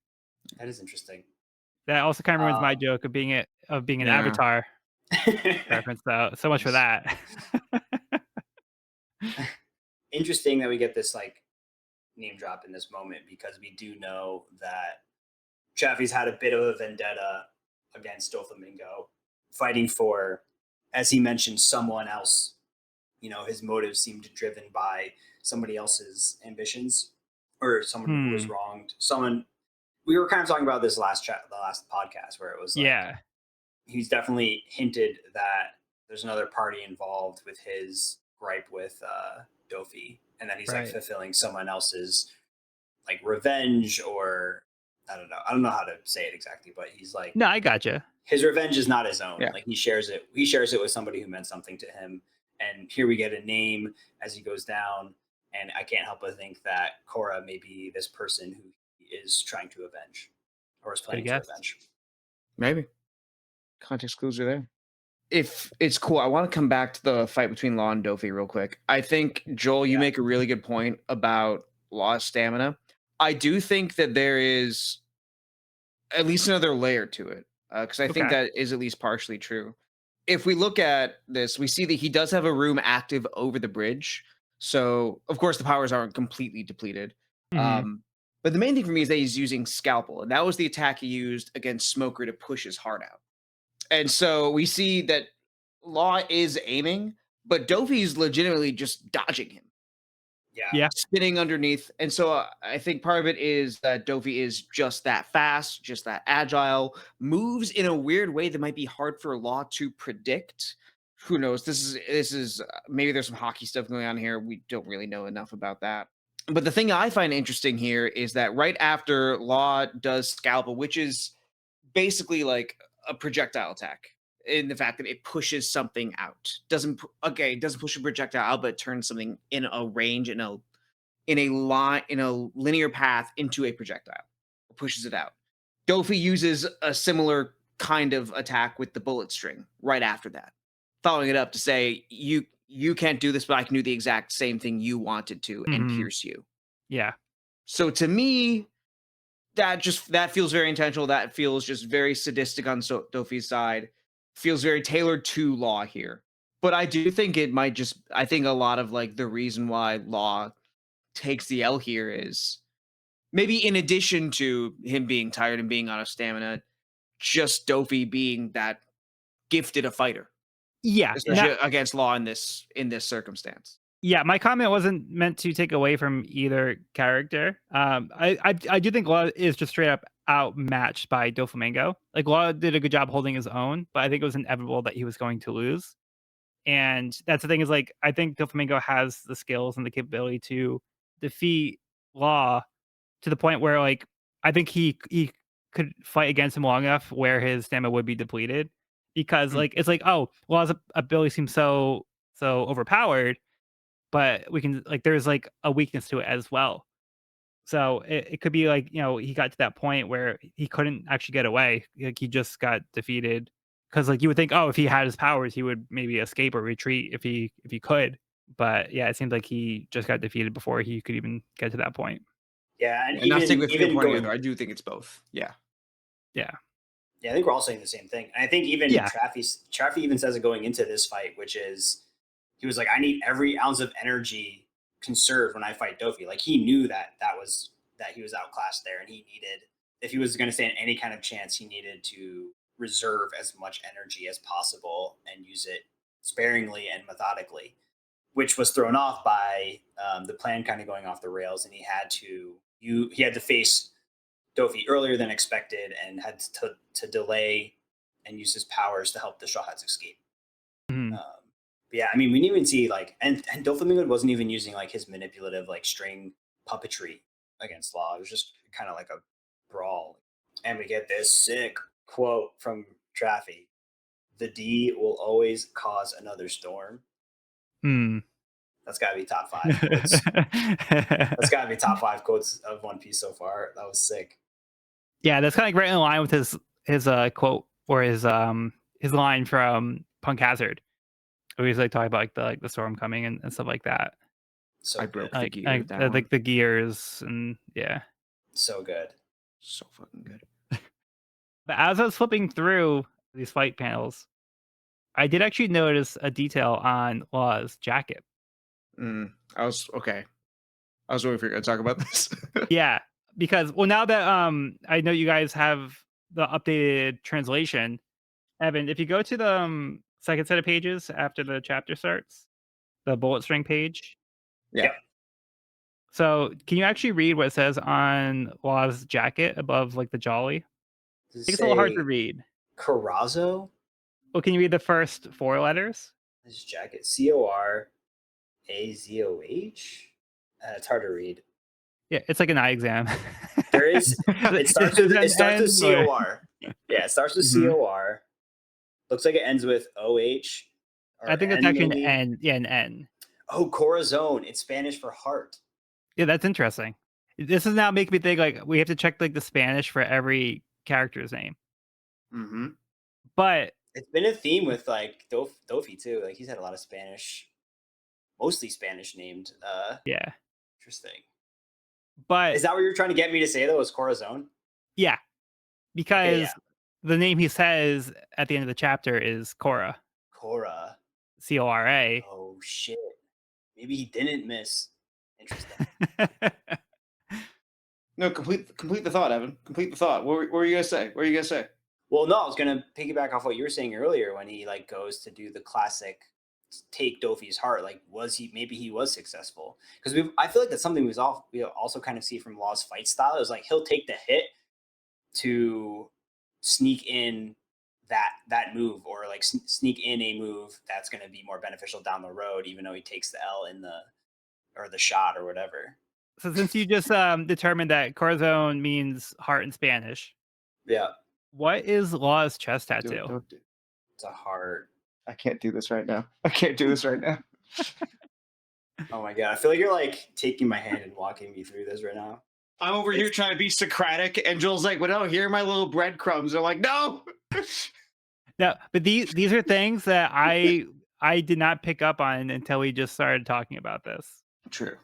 That is interesting. That also kind of ruins my joke of being an Yeah. Avatar reference, though. So much for that. Interesting that we get this like name drop in this moment, because we do know that Chaffee's had a bit of a vendetta against Doflamingo, fighting for, as he mentioned, someone else. You know, his motives seemed driven by somebody else's ambitions, or someone who was wronged. Someone, we were kind of talking about this the last podcast, where it was like, Yeah. he's definitely hinted that there's another party involved with his gripe with Dofi, and that he's like Right. fulfilling someone else's like revenge, or I don't know how to say it exactly, but he's like, No, I gotcha. his revenge is not his own. Yeah. Like he shares it with somebody who meant something to him. And here we get a name as he goes down, and I can't help but think that Korra may be this person who he is trying to avenge, or is planning to guess. avenge. Maybe. Context clues are there. If it's cool, I want to come back to the fight between Law and Dofi real quick. I think, Joel, you make a really good point about Law's stamina. I do think that there is at least another layer to it, because I think that is at least partially true. If we look at this, we see that he does have a room active over the bridge. So, of course, the powers aren't completely depleted. But the main thing for me is that he's using Scalpel, and that was the attack he used against Smoker to push his heart out. And so we see that Law is aiming, but Dofi's legitimately just dodging him. Yeah. Spinning underneath. And so I think part of it is that Dofi is just that fast, just that agile, moves in a weird way that might be hard for Law to predict. Who knows? This is maybe there's some hockey stuff going on here. We don't really know enough about that. But the thing I find interesting here is that right after Law does Scalpel, which is basically like a projectile attack, in the fact that it pushes something out. It doesn't push a projectile out, but it turns something in a range, in a linear path into a projectile. It pushes it out. Dofi uses a similar kind of attack with the bullet string right after that, following it up to say, you can't do this, but I can do the exact same thing you wanted to and pierce you. Yeah. So to me, that feels very intentional. That feels just very sadistic on Dofi's side. Feels very tailored to Law here. But I do think I think a lot of like the reason why Law takes the L here is maybe in addition to him being tired and being out of stamina, just Dofi being that gifted a fighter. Yeah. Especially against Law in this circumstance. Yeah, my comment wasn't meant to take away from either character. I do think Law is just straight up outmatched by Doflamingo. Like Law did a good job holding his own, but I think it was inevitable that he was going to lose. And that's the thing is like I think Doflamingo has the skills and the capability to defeat Law to the point where like I think he could fight against him long enough where his stamina would be depleted, because like it's like, oh, Law's ability seems so overpowered, but we can like there's like a weakness to it as well. So it could be like, he got to that point where he couldn't actually get away. Like he just got defeated, because like you would think, oh, if he had his powers, he would maybe escape or retreat if he could. But yeah, it seems like he just got defeated before he could even get to that point. Yeah, and not even, with even point going, either. I do think it's both. Yeah. Yeah, I think we're all saying the same thing. And I think even Traffy even says it going into this fight, which is he was like, I need every ounce of energy conserved when I fight Dofi. Like he knew that he was outclassed there, and he needed, if he was going to stand any kind of chance, he needed to reserve as much energy as possible and use it sparingly and methodically, which was thrown off by the plan kind of going off the rails, and he had to face Dofi earlier than expected and had to delay and use his powers to help the Straw Hats escape. But yeah, I mean, we didn't even see like, and Doflamingo wasn't even using like his manipulative like string puppetry against Law. It was just kind of like a brawl. And we get this sick quote from Traffy: "The D will always cause another storm." That's got to be top 5 quotes. That's got to be top 5 quotes of One Piece so far. That was sick. Yeah, that's kind of right in line with his quote or his line from Punk Hazard, where he's like talking about like the storm coming and stuff like that. So I good. broke the Like gear with that one. like the gears and yeah. So good. So fucking good. But as I was flipping through these fight panels, I did actually notice a detail on Law's jacket. I was okay. I was waiting for you to talk about this. Yeah, because now that I know you guys have the updated translation, Evan, if you go to the second set of pages after the chapter starts, the bullet string page. Yeah. Yep. So can you actually read what it says on Law's jacket above like the jolly? Does I it think it's a little hard say to read. Corazzo? Well, can you read the first 4 letters? His jacket. Corazoh. It's hard to read. Yeah, it's like an eye exam. There is. It starts with COR. Yeah, it starts with Mhm. COR. Looks like it ends with OH. Or I think it's N, actually maybe. an N. Yeah, an N. Oh, Corazon. It's Spanish for heart. Yeah, that's interesting. This is now making me think like we have to check like the Spanish for every character's name. Mm-hmm. But It's been a theme with like Dofi too. Like he's had a lot of Spanish, mostly Spanish named. yeah. Interesting. But Is that what you're trying to get me to say though? Is Corazon? yeah, because yeah. the name he says at the end of the chapter is Cora. Cora. Cora. Oh shit. Maybe he didn't miss. Interesting. No, complete the thought, Evan. Complete the thought. What were you gonna say? What were you gonna say? Well, no, I was gonna piggyback off what you were saying earlier when he like goes to do the classic take Dofi's heart. Like, maybe he was successful? Because I feel like that's something we also kind of see from Law's fight style. Is like he'll take the hit to sneak in that move, or like sneak in a move that's going to be more beneficial down the road, even though he takes the L in the shot or whatever. So since you just determined that Corazon means heart in Spanish, Yeah, what is Law's chest tattoo? Don't do. it's a heart. I can't do this right now. I can't do this right now. Oh my god, I feel like you're like taking my hand and walking me through this right now. I'm over here trying to be Socratic, and Joel's like, "Well, no, here are my little breadcrumbs." They're like, "No." No, but these are things that I did not pick up on until we just started talking about this. True.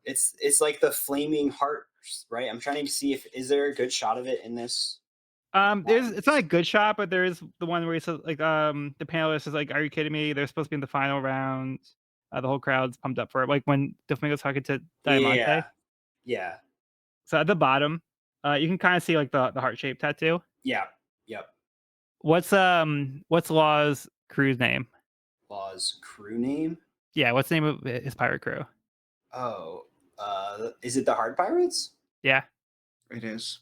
It's like the flaming heart, right? I'm trying to see is there a good shot of it in this. It's not a good shot, but there is the one where he says like the panelist is like, "Are you kidding me? They're supposed to be in the final round." The whole crowd's pumped up for it. Like when Doflamingo's talking to Diamante. Yeah. So at the bottom, you can kind of see like the heart shaped tattoo. Yeah. Yep. What's Law's crew's name? Law's crew name? Yeah, what's the name of his pirate crew? Oh, is it the Hard Pirates? Yeah. It is.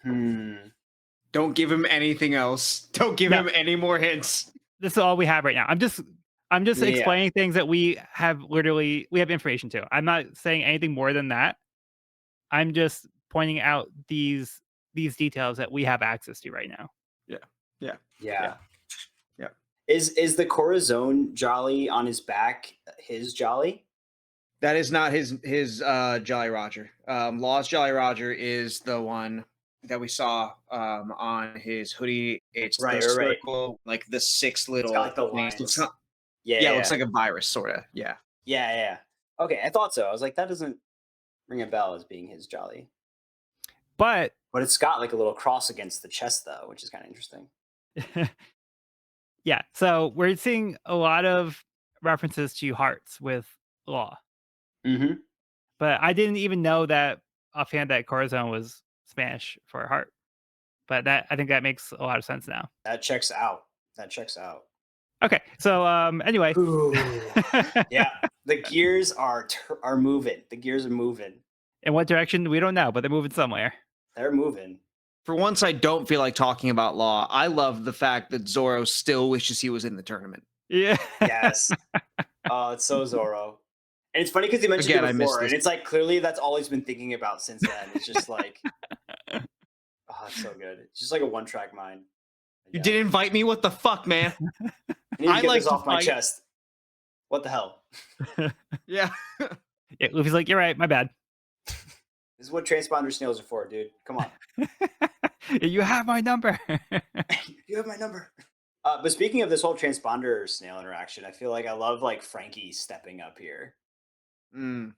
Don't give him anything else. Don't give him any more hints. This is all we have right now. I'm just explaining things that we have information to. I'm not saying anything more than that. I'm just pointing out these details that we have access to right now. Yeah. Is the Corazon jolly on his back his jolly? That is not his Jolly Roger. Law's Jolly Roger is the one that we saw on his hoodie. It's the circle, like the 6 little. It's got like the lines. It looks like a virus, sort of. Yeah. Yeah. Okay, I thought so. I was like, that doesn't ring a bell as being his jolly. But it's got like a little cross against the chest, though, which is kind of interesting. Yeah, so we're seeing a lot of references to hearts with Law. Mm-hmm. But I didn't even know that offhand that Corazon was Spanish for heart. But I think that makes a lot of sense now. That checks out. Okay, so anyway. Yeah, the gears are moving. The gears are moving. In what direction? We don't know, but they're moving somewhere. They're moving. For once, I don't feel like talking about Law. I love the fact that Zoro still wishes he was in the tournament. Yeah. Yes. Oh, it's so Zoro. And it's funny because he mentioned it before, and it's like clearly that's all he's been thinking about since then. It's just like, oh, it's so good. It's just like a one-track mind. You didn't invite me? What the fuck, man? I like this off my chest. What the hell? Yeah. Yeah, Luffy's like, you're right, my bad. This is what transponder snails are for, dude. Come on. You have my number. You have my number. But speaking of this whole transponder snail interaction, I feel like I love like Frankie stepping up here. Mm.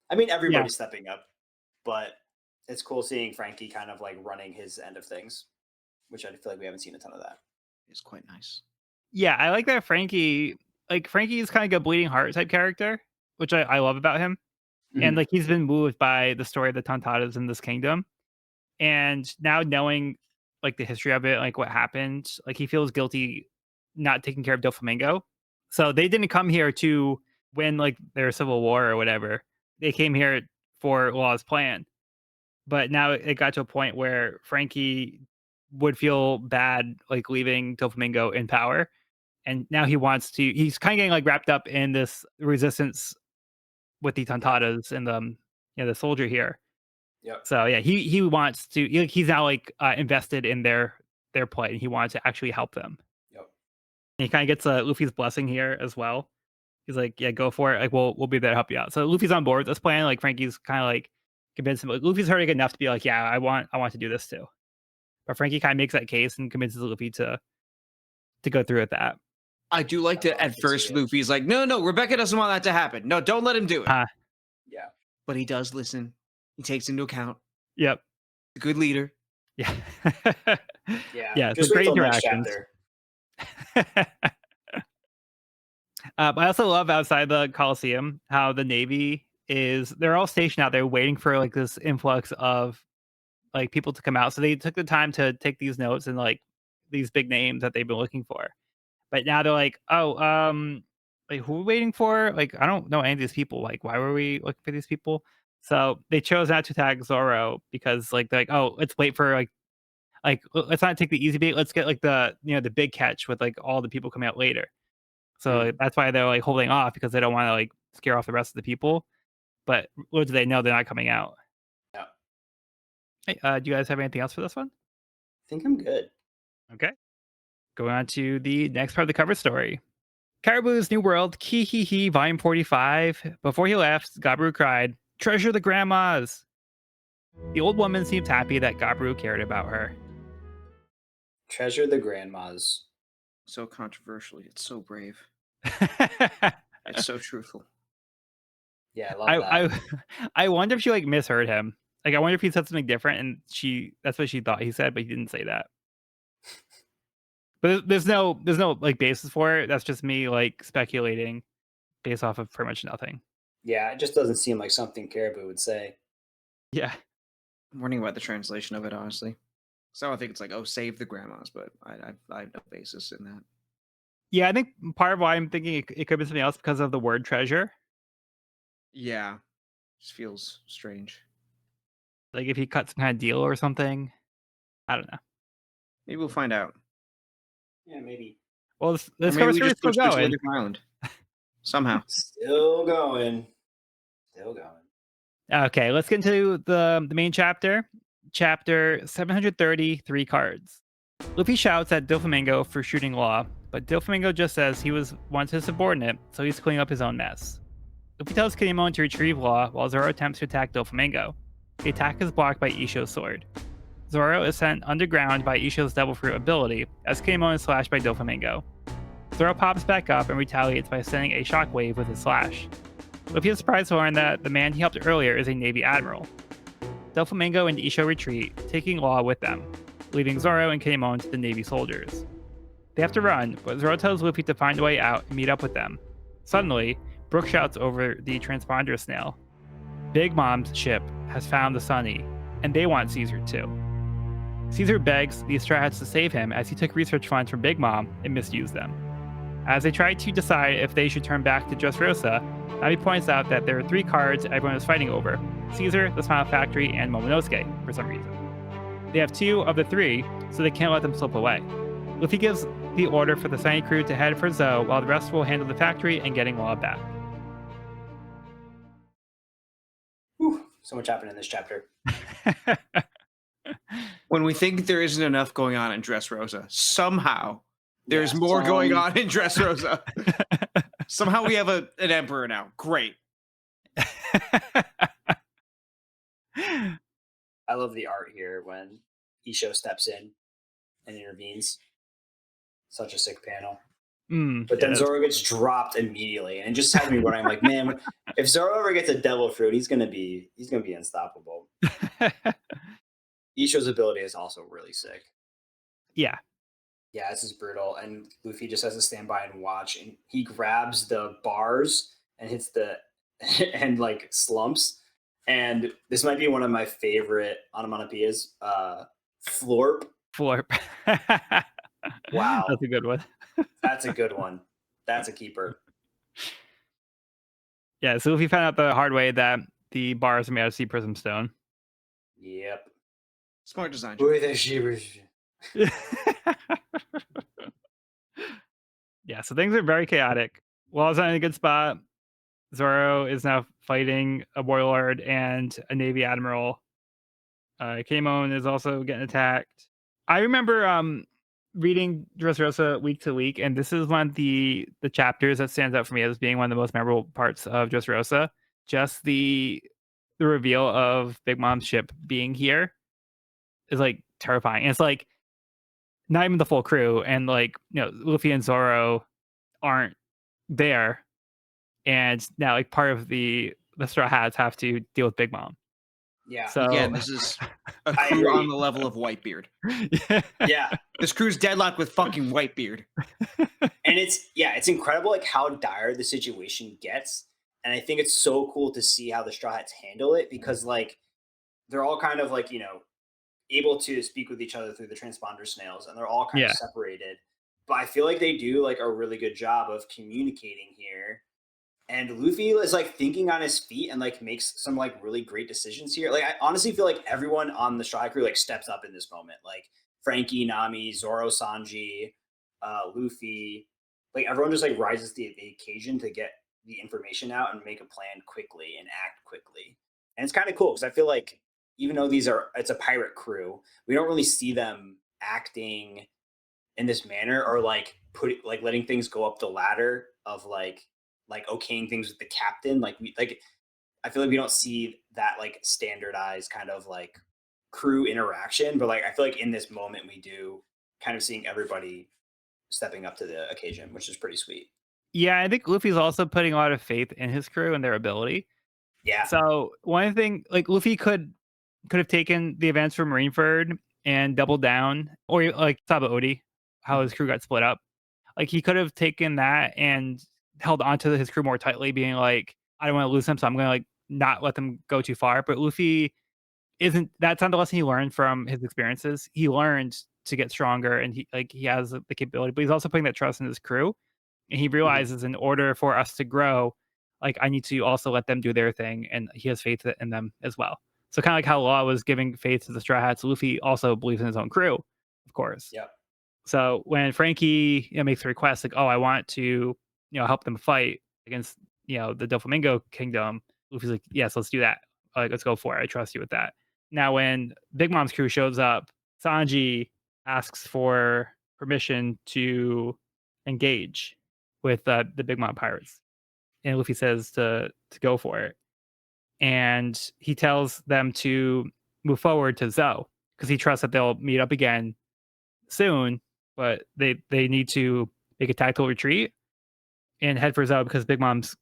I mean, everybody's stepping up, but it's cool seeing Frankie kind of like running his end of things, which I feel like we haven't seen a ton of that. It's quite nice. Yeah, I like that Frankie is kind of a bleeding heart type character, which I love about him. And like he's been moved by the story of the Tontadas in this kingdom. And now knowing like the history of it, like what happened, like he feels guilty not taking care of Doflamingo. So they didn't come here to win like their civil war or whatever. They came here for Law's plan. But now it got to a point where Frankie would feel bad like leaving Doflamingo in power. And now he's kind of getting like wrapped up in this resistance with the Tontadas and the soldier here. Yep. So yeah, he wants to. He's now like invested in their plight, and he wants to actually help them. Yep. And he kind of gets Luffy's blessing here as well. He's like, yeah, go for it. Like we'll be there to help you out. So Luffy's on board with this plan. Like Frankie's kind of like convinced him. Like, Luffy's heard it enough to be like, yeah, I want to do this too. But Frankie kind of makes that case and convinces Luffy to go through with that. I do like that at first Luffy's like, no, Rebecca doesn't want that to happen. No, don't let him do it. Yeah. But he does listen. He takes into account. Yep. A good leader. Yeah. Yeah. It's a great interaction. I also love outside the Coliseum how the Navy they're all stationed out there waiting for like this influx of like people to come out. So they took the time to take these notes and like these big names that they've been looking for. But now they're like, like who are we waiting for? Like, I don't know any of these people. Like, why were we looking for these people? So they chose not to attack Zoro because like they're like, oh, let's wait for like let's not take the easy bait. Let's get like the the big catch with like all the people coming out later. So that's why they're like holding off because they don't want to like scare off the rest of the people. But what do they know? They're not coming out. Yeah. Hey, do you guys have anything else for this one? I think I'm good. Okay. Going on to the next part of the cover story. Caribou's New World, Ki Volume 45. Before he left, Gabiru cried, "Treasure the grandmas!" The old woman seemed happy that Gabiru cared about her. Treasure the grandmas. So controversially, it's so brave. It's so truthful. Yeah, I love that. I wonder if she like misheard him. Like I wonder if he said something different and that's what she thought he said, but he didn't say that. But there's no like basis for it. That's just me like speculating based off of pretty much nothing. Yeah, it just doesn't seem like something Caribou would say. Yeah. I'm wondering about the translation of it, honestly. So I think it's like, oh, save the grandmas, but I have no basis in that. Yeah, I think part of why I'm thinking it could be something else because of the word treasure. Yeah. Just feels strange. Like if he cut some kind of deal or something. I don't know. Maybe we'll find out. Yeah, maybe. Well, this cover story is still going. Island. Somehow. Still going. Okay, let's get into the main chapter. Chapter 730, 3 cards. Luffy shouts at Doflamingo for shooting Law, but Doflamingo just says he was once his subordinate, so he's cleaning up his own mess. Luffy tells Kinemon to retrieve Law while Zoro attempts to attack Doflamingo. The attack is blocked by Isho's sword. Zoro is sent underground by Isho's Devil Fruit ability as Kinemon is slashed by Doflamingo. Zoro pops back up and retaliates by sending a shockwave with his slash. Luffy is surprised to learn that the man he helped earlier is a Navy admiral. Doflamingo and Isho retreat, taking Law with them, leaving Zoro and Kinemon to the Navy soldiers. They have to run, but Zoro tells Luffy to find a way out and meet up with them. Suddenly, Brook shouts over the transponder snail. Big Mom's ship has found the Sunny, and they want Caesar too. Caesar begs the Straw Hats to save him as he took research funds from Big Mom and misused them. As they try to decide if they should turn back to Dressrosa, Nami points out that there are 3 cards everyone is fighting over: Caesar, the Smile Factory, and Momonosuke, for some reason. They have 2 of the 3, so they can't let them slip away. Luffy gives the order for the Sunny crew to head for Zoe, while the rest will handle the factory and getting Law back. Whew, so much happened in this chapter. When we think there isn't enough going on in Dressrosa, somehow there's more going on in Dressrosa. Somehow we have an emperor now. Great. I love the art here when Isho steps in and intervenes. Such a sick panel. But Yeah, then Zoro gets dropped immediately, and it just has me running. I'm like, man, if Zoro ever gets a devil fruit, he's gonna be unstoppable. Isho's ability is also really sick. yeah. Yeah, this is brutal. And Luffy just has to stand by and watch. And he grabs the bars and hits the and like slumps. And this might be one of my favorite onomatopoeias. Florp. Florp. Wow. That's a good one. That's a good one. That's a keeper. Yeah, so if you found out the hard way that the bars are made out of sea prism stone. Yep. Smart design. Who are the shivers? Yeah, so things are very chaotic. Wall's not in a good spot. Zoro is now fighting a warlord and a navy admiral. Kamon is also getting attacked. I remember reading Dressrosa week to week, and this is one of the chapters that stands out for me as being one of the most memorable parts of Dressrosa. Just the reveal of Big Mom's ship being here is like terrifying. And it's like not even the full crew, and like Luffy and Zoro aren't there, and now like part of the Straw Hats have to deal with Big Mom. Yeah. So Again, this is a I crew agree. on the level of Whitebeard. Yeah. This crew's deadlocked with fucking Whitebeard. And it's incredible like how dire the situation gets. And I think it's so cool to see how the Straw Hats handle it because like they're all kind of like, able to speak with each other through the transponder snails and they're all kind of Yeah. separated. But I feel like they do like a really good job of communicating here. And Luffy is like thinking on his feet and like makes some like really great decisions here. Like I honestly feel like everyone on the Straw Hat crew like steps up in this moment. Like Frankie, Nami, Zoro, Sanji, Luffy, like everyone just like rises to the occasion to get the information out and make a plan quickly and act quickly. And it's kind of cool because I feel like even though it's a pirate crew, we don't really see them acting in this manner or like letting things go up the ladder of like okaying things with the captain. Like I feel like we don't see that like standardized kind of like crew interaction, but like I feel like in this moment we do kind of seeing everybody stepping up to the occasion, which is pretty sweet. Yeah, I think Luffy's also putting a lot of faith in his crew and their ability. Yeah. So one thing, like Luffy could have taken the events from Marineford and doubled down, or like Saba Odi, how his crew got split up. Like he could have taken that and held onto his crew more tightly, being like, I don't want to lose them, so I'm gonna like not let them go too far. But Luffy isn't that's not the lesson he learned from his experiences. He learned to get stronger and he has the capability, but he's also putting that trust in his crew. And he Mhm. realizes in order for us to grow, like I need to also let them do their thing, and he has faith in them as well. So kind of like how Law was giving faith to the Straw Hats, Luffy also believes in his own crew, of course. Yep. So when Frankie makes a request like, "Oh, I want to help them fight against the Doflamingo Kingdom," Luffy's like, "Yes, let's do that. Like, let's go for it. I trust you with that." Now, when Big Mom's crew shows up, Sanji asks for permission to engage with the Big Mom pirates, and Luffy says to go for it, and he tells them to move forward to Zoe because he trusts that they'll meet up again soon, but they need to make a tactical retreat and head for Zoe because Big Mom's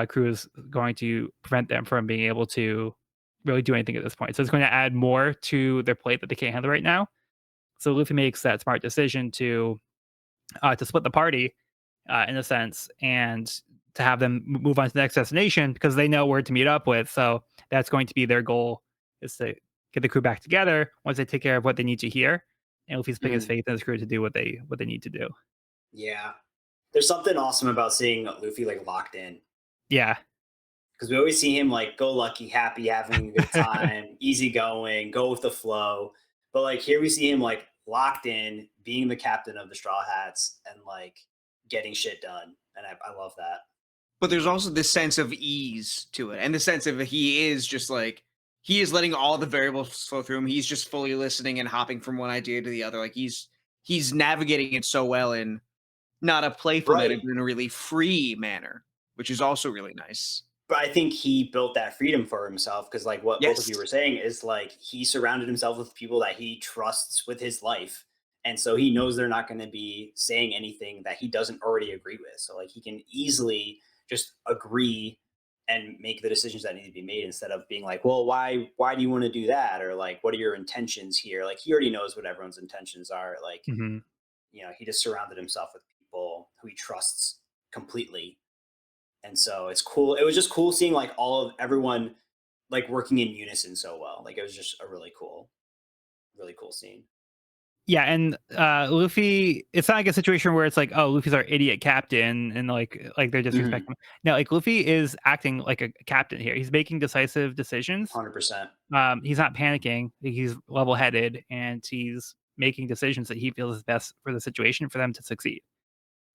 crew is going to prevent them from being able to really do anything at this point. So it's going to add more to their plate that they can't handle right now. So Luffy makes that smart decision to split the party in a sense and to have them move on to the next destination because they know where to meet up with. So that's going to be their goal is to get the crew back together once they take care of what they need to hear. And Luffy's putting his Mhm. faith in his crew to do what they need to do. Yeah. There's something awesome about seeing Luffy like locked in Yeah. because we always see him like go lucky, happy, having a good time, easy going, go with the flow. But like here we see him like locked in, being the captain of the Straw Hats and like getting shit done. And I love that. But there's also this sense of ease to it, and the sense of he is just like he is letting all the variables flow through him. He's just fully listening and hopping from one idea to the other. Like he's navigating it so well in not a playful manner, Right. but in a really free manner, which is also really nice. but I think he built that freedom for himself because, like, what both of you Yes. were saying is like he surrounded himself with people that he trusts with his life, and so he knows they're not going to be saying anything that he doesn't already agree with. So like he can easily just agree and make the decisions that need to be made instead of being like, well, why do you want to do that, or like what are your intentions here? Like he already knows what everyone's intentions are. Like, Hmm. he just surrounded himself with people who he trusts completely, and so it's cool. It was just cool seeing like all of everyone like working in unison so well. Like it was just a really cool scene. Yeah, and Luffy, it's not like a situation where it's like, oh, Luffy's our idiot captain, and like they're disrespecting Mhm. him. No, like Luffy is acting like a captain here. He's making decisive decisions. 100%. He's not panicking. He's level headed, and he's making decisions that he feels is best for the situation for them to succeed.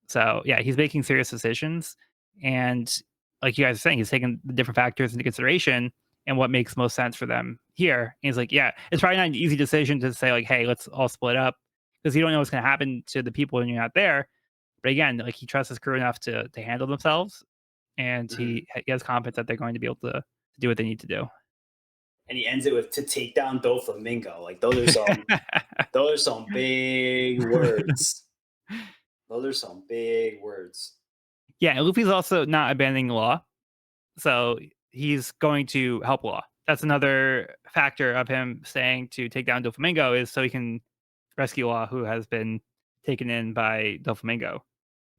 So yeah, he's making serious decisions, and like you guys are saying, he's taking the different factors into consideration and what makes most sense for them here. And he's like, yeah, it's probably not an easy decision to say like, hey, let's all split up because you don't know what's going to happen to the people when you're not there. But again, like he trusts his crew enough to handle themselves, and Mhm. he has confidence that they're going to be able to do what they need to do. And he ends it with to take down Doflamingo. Like those are some big words. Those are some big words. Yeah, and Luffy's also not abandoning Law, so he's going to help Law. That's another factor of him saying to take down Doflamingo is so he can rescue Law, who has been taken in by Doflamingo.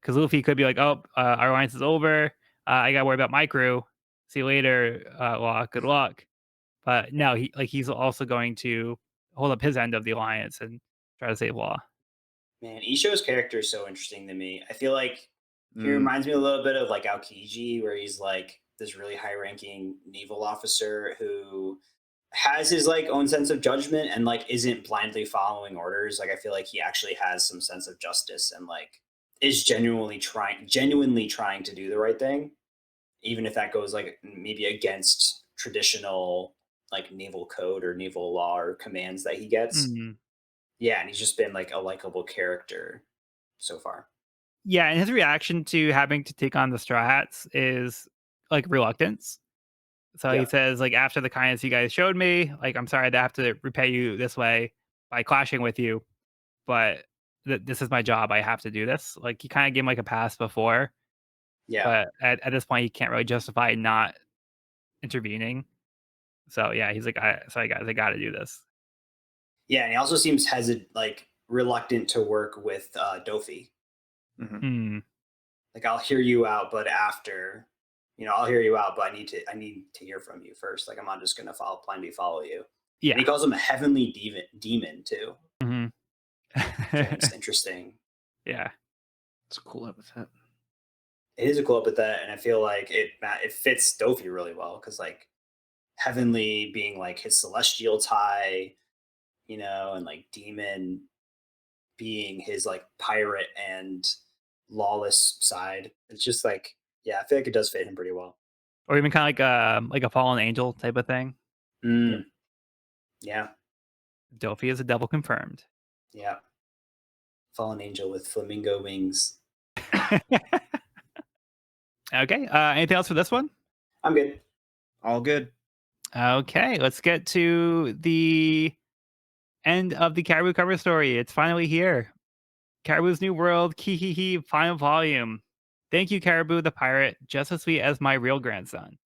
Because Luffy could be like, "Oh, our alliance is over. I got to worry about my crew. See you later, Law. Good luck." But no, he's also going to hold up his end of the alliance and try to save Law. Man, Isho's character is so interesting to me. I feel like he Mm. reminds me a little bit of like Aokiji, where he's like this really high-ranking naval officer who has his like own sense of judgment and like isn't blindly following orders. Like I feel like he actually has some sense of justice and like is genuinely trying to do the right thing, even if that goes like maybe against traditional like naval code or naval law or commands that he gets. Mhm. Yeah, and he's just been like a likable character so far. Yeah, and his reaction to having to take on the Straw Hats is like reluctance. So he Yep. says, like, after the kindness you guys showed me, like, I'm sorry to have to repay you this way by clashing with you, but this is my job. I have to do this. Like, he kind of gave him like a pass before, Yeah. but at this point, he can't really justify not intervening. So yeah, he's like, sorry guys, I got to do this. Yeah, and he also seems hesitant, like reluctant to work with Dofi. Mhm. Hmm. Like I'll hear you out, but after, I'll hear you out, but I need to hear from you first. Like I'm not just gonna blindly follow you. And Yeah. he calls him a heavenly demon too, Hmm. which I think is interesting. Yeah. It's a cool epithet. It is a cool up with that, and I feel like it fits Dofi really well because like heavenly being like his celestial tie, and like demon being his like pirate and lawless side. It's just like, yeah, I feel like it does fit him pretty well. Or even kind of like a fallen angel type of thing. Yep. Mm, yeah, Dofi is a devil confirmed. yeah. Fallen angel with flamingo wings. Okay. Anything else for this one? I'm good. All good. Okay, let's get to the end of the Caribou cover story. It's finally here. Caribou's New World, Kihihi, final volume. Thank you, Caribou the pirate, just as sweet as my real grandson.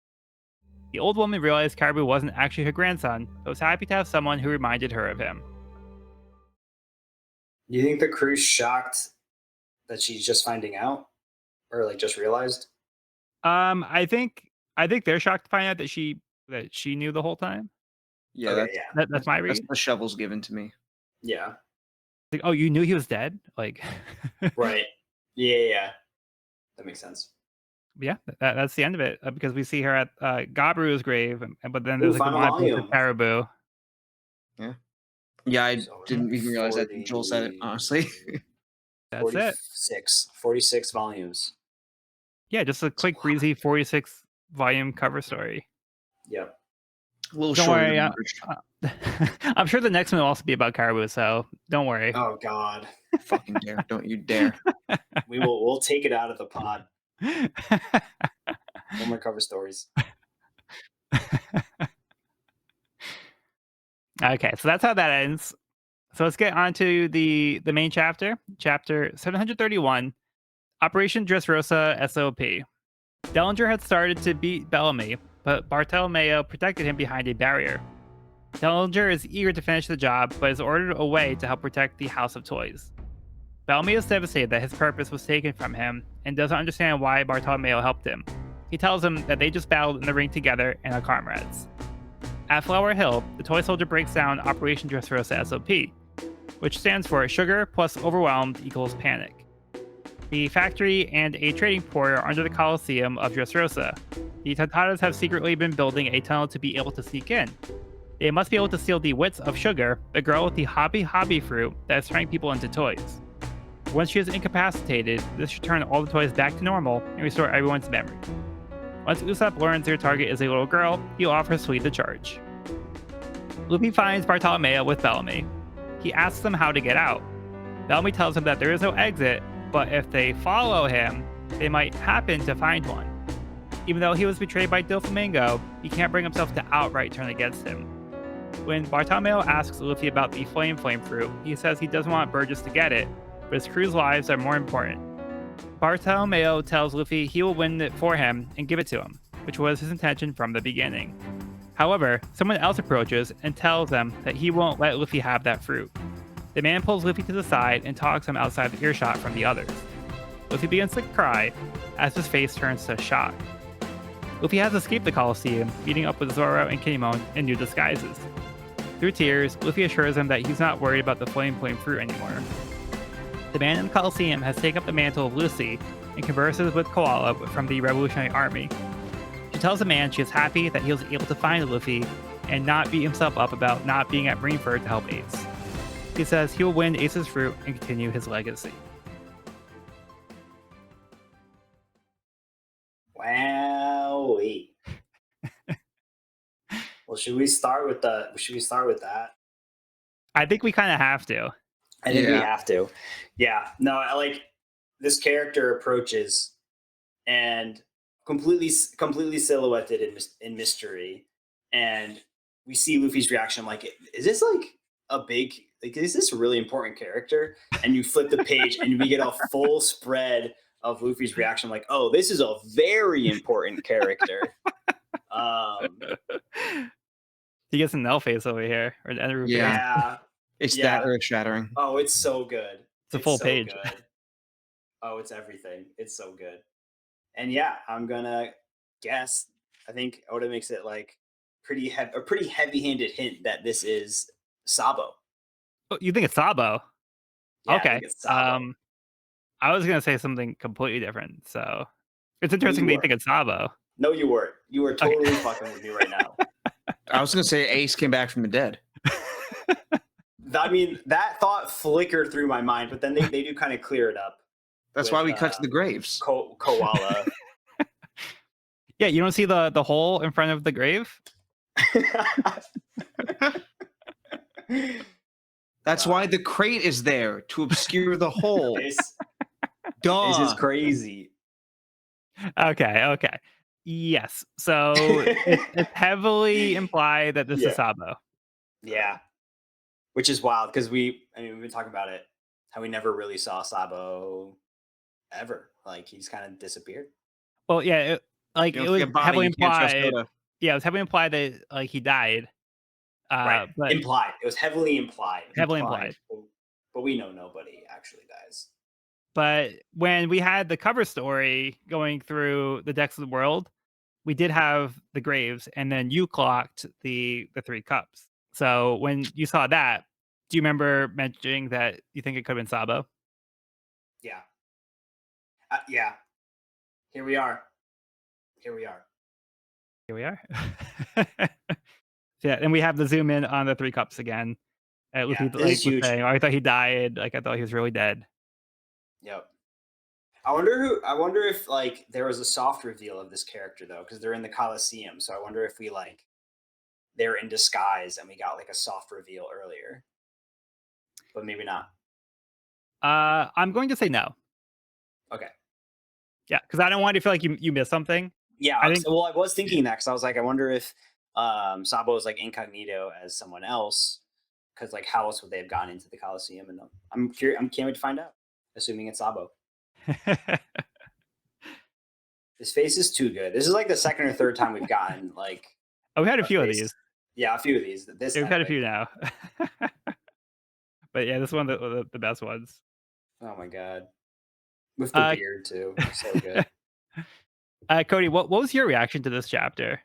The old woman realized Caribou wasn't actually her grandson, but was happy to have someone who reminded her of him. Do you think the crew's shocked that she's just finding out, or like just realized? I think they're shocked to find out that she knew the whole time. Yeah, Okay, that's yeah, That's my that's read. the shovels given to me. yeah, Like, oh, you knew he was dead? Like, right. Yeah. That makes sense. yeah, that's the end of it because we see her at Gabru's grave, but then Ooh, there's like the final monument to volume. Caribou. Yeah. Yeah, I So didn't even realize that 40, Joel said it, honestly. That's it. 46 volumes. Yeah, just a It's a quick, lot. breezy 46 volume cover story. Yep. A little Don't shorter worry. than average. I'm sure the next one will also be about Caribou, so don't worry. Oh God. Fucking dare. Don't you dare. We'll take it out of the pod. No more cover stories. Okay, so that's how that ends. So let's get on to the main chapter, chapter 731, Operation Dressrosa S.O.P. Dellinger had started to beat Bellamy, but Bartolomeo protected him behind a barrier. Dellinger is eager to finish the job, but is ordered away to help protect the House of Toys. Bellamy is devastated that his purpose was taken from him and doesn't understand why Bartolomeo helped him. He tells him that they just battled in the ring together and are comrades. At Flower Hill, the toy soldier breaks down Operation Dressrosa S.O.P, which stands for Sugar plus Overwhelmed equals Panic. The factory and a trading port are under the Coliseum of Dressrosa. The Tontadas have secretly been building a tunnel to be able to sneak in. They must be able to steal the wits of Sugar, the girl with the hobby fruit that is turning people into toys. Once she is incapacitated, this should turn all the toys back to normal and restore everyone's memory. Once Usopp learns their target is a little girl, he offers to lead the charge. Luffy finds Bartolomeo with Bellamy. He asks them how to get out. Bellamy tells him that there is no exit, but if they follow him, they might happen to find one. Even though he was betrayed by Doflamingo, he can't bring himself to outright turn against him. When Bartolomeo asks Luffy about the flame fruit, he says he doesn't want Burgess to get it, but his crew's lives are more important. Bartolomeo tells Luffy he will win it for him and give it to him, which was his intention from the beginning. However, someone else approaches and tells them that he won't let Luffy have that fruit. The man pulls Luffy to the side and talks him outside the earshot from the others. Luffy begins to cry as his face turns to shock. Luffy has escaped the Coliseum, meeting up with Zoro and Kinemon in new disguises. Through tears, Luffy assures him that he's not worried about the flame fruit anymore. The man in the Coliseum has taken up the mantle of Lucy and converses with Koala from the Revolutionary Army. She tells the man she is happy that he was able to find Luffy and not beat himself up about not being at Marineford to help Ace. He says he will win Ace's fruit and continue his legacy. Wowee. Well, should we start with that? I think we kind of have to. I think we have to. Yeah. No, I like this character approaches and completely silhouetted in mystery, and we see Luffy's reaction. I'm like, is this is this a really important character? And you flip the page and we get a full spread of Luffy's reaction. I'm like, oh, this is a very important character. He gets an L face over here, or an Enru face. Yeah. It's that earth shattering. Oh, it's so good. It's a full so page. Good. Oh, it's everything. It's so good. And yeah, I'm gonna guess. I think Oda makes it like a pretty heavy-handed hint that this is Sabo. Oh, you think it's Sabo? Yeah, okay. I think it's Sabo. I was gonna say something completely different. So it's interesting that you think it's Sabo. No, you weren't. You were totally fucking with me right now. I was gonna say Ace came back from the dead. I mean, that thought flickered through my mind, but then they do kind of clear it up. That's why we cut to the graves. Koala. Yeah, you don't see the hole in front of the grave? That's why the crate is there, to obscure the hole. This Duh. is crazy. Okay. Yes. So it's heavily implied that this is Sabo. Yeah. Which is wild because we've been talking about it, how we never really saw Sabo ever. Like, he's kind of disappeared. Well, yeah, it was heavily implied. Yeah, it was heavily implied that like he died. Right. But implied. It was heavily implied. Heavily implied. But we know nobody actually dies. But when we had the cover story going through the decks of the world, we did have the graves, and then you clocked the 3 cups. So when you saw that, do you remember mentioning that you think it could have been Sabo? Yeah. Yeah. Here we are. Yeah, and we have the zoom in on the 3 cups again. Luffy was saying, "Oh, I thought he died. Like I thought he was really dead." Yep. I wonder if like there was a soft reveal of this character though, because they're in the Coliseum. So I wonder if they're in disguise and we got like a soft reveal earlier. But maybe not. I'm going to say no. Okay. Yeah, because I don't want you to feel like you missed something. Yeah, I think well, I was thinking that because I was like, I wonder if Sabo is like incognito as someone else, because like how else would they have gone into the Coliseum? And I'm curious. I'm can't wait to find out. Assuming it's Sabo. His face is too good. This is like the second or third time we've gotten like we had a few of face. these. Yeah, a few of these. This We've had a epic. few now. But yeah, this is one of the best ones. Oh my god, with the beard too, so good. Cody, what was your reaction to this chapter?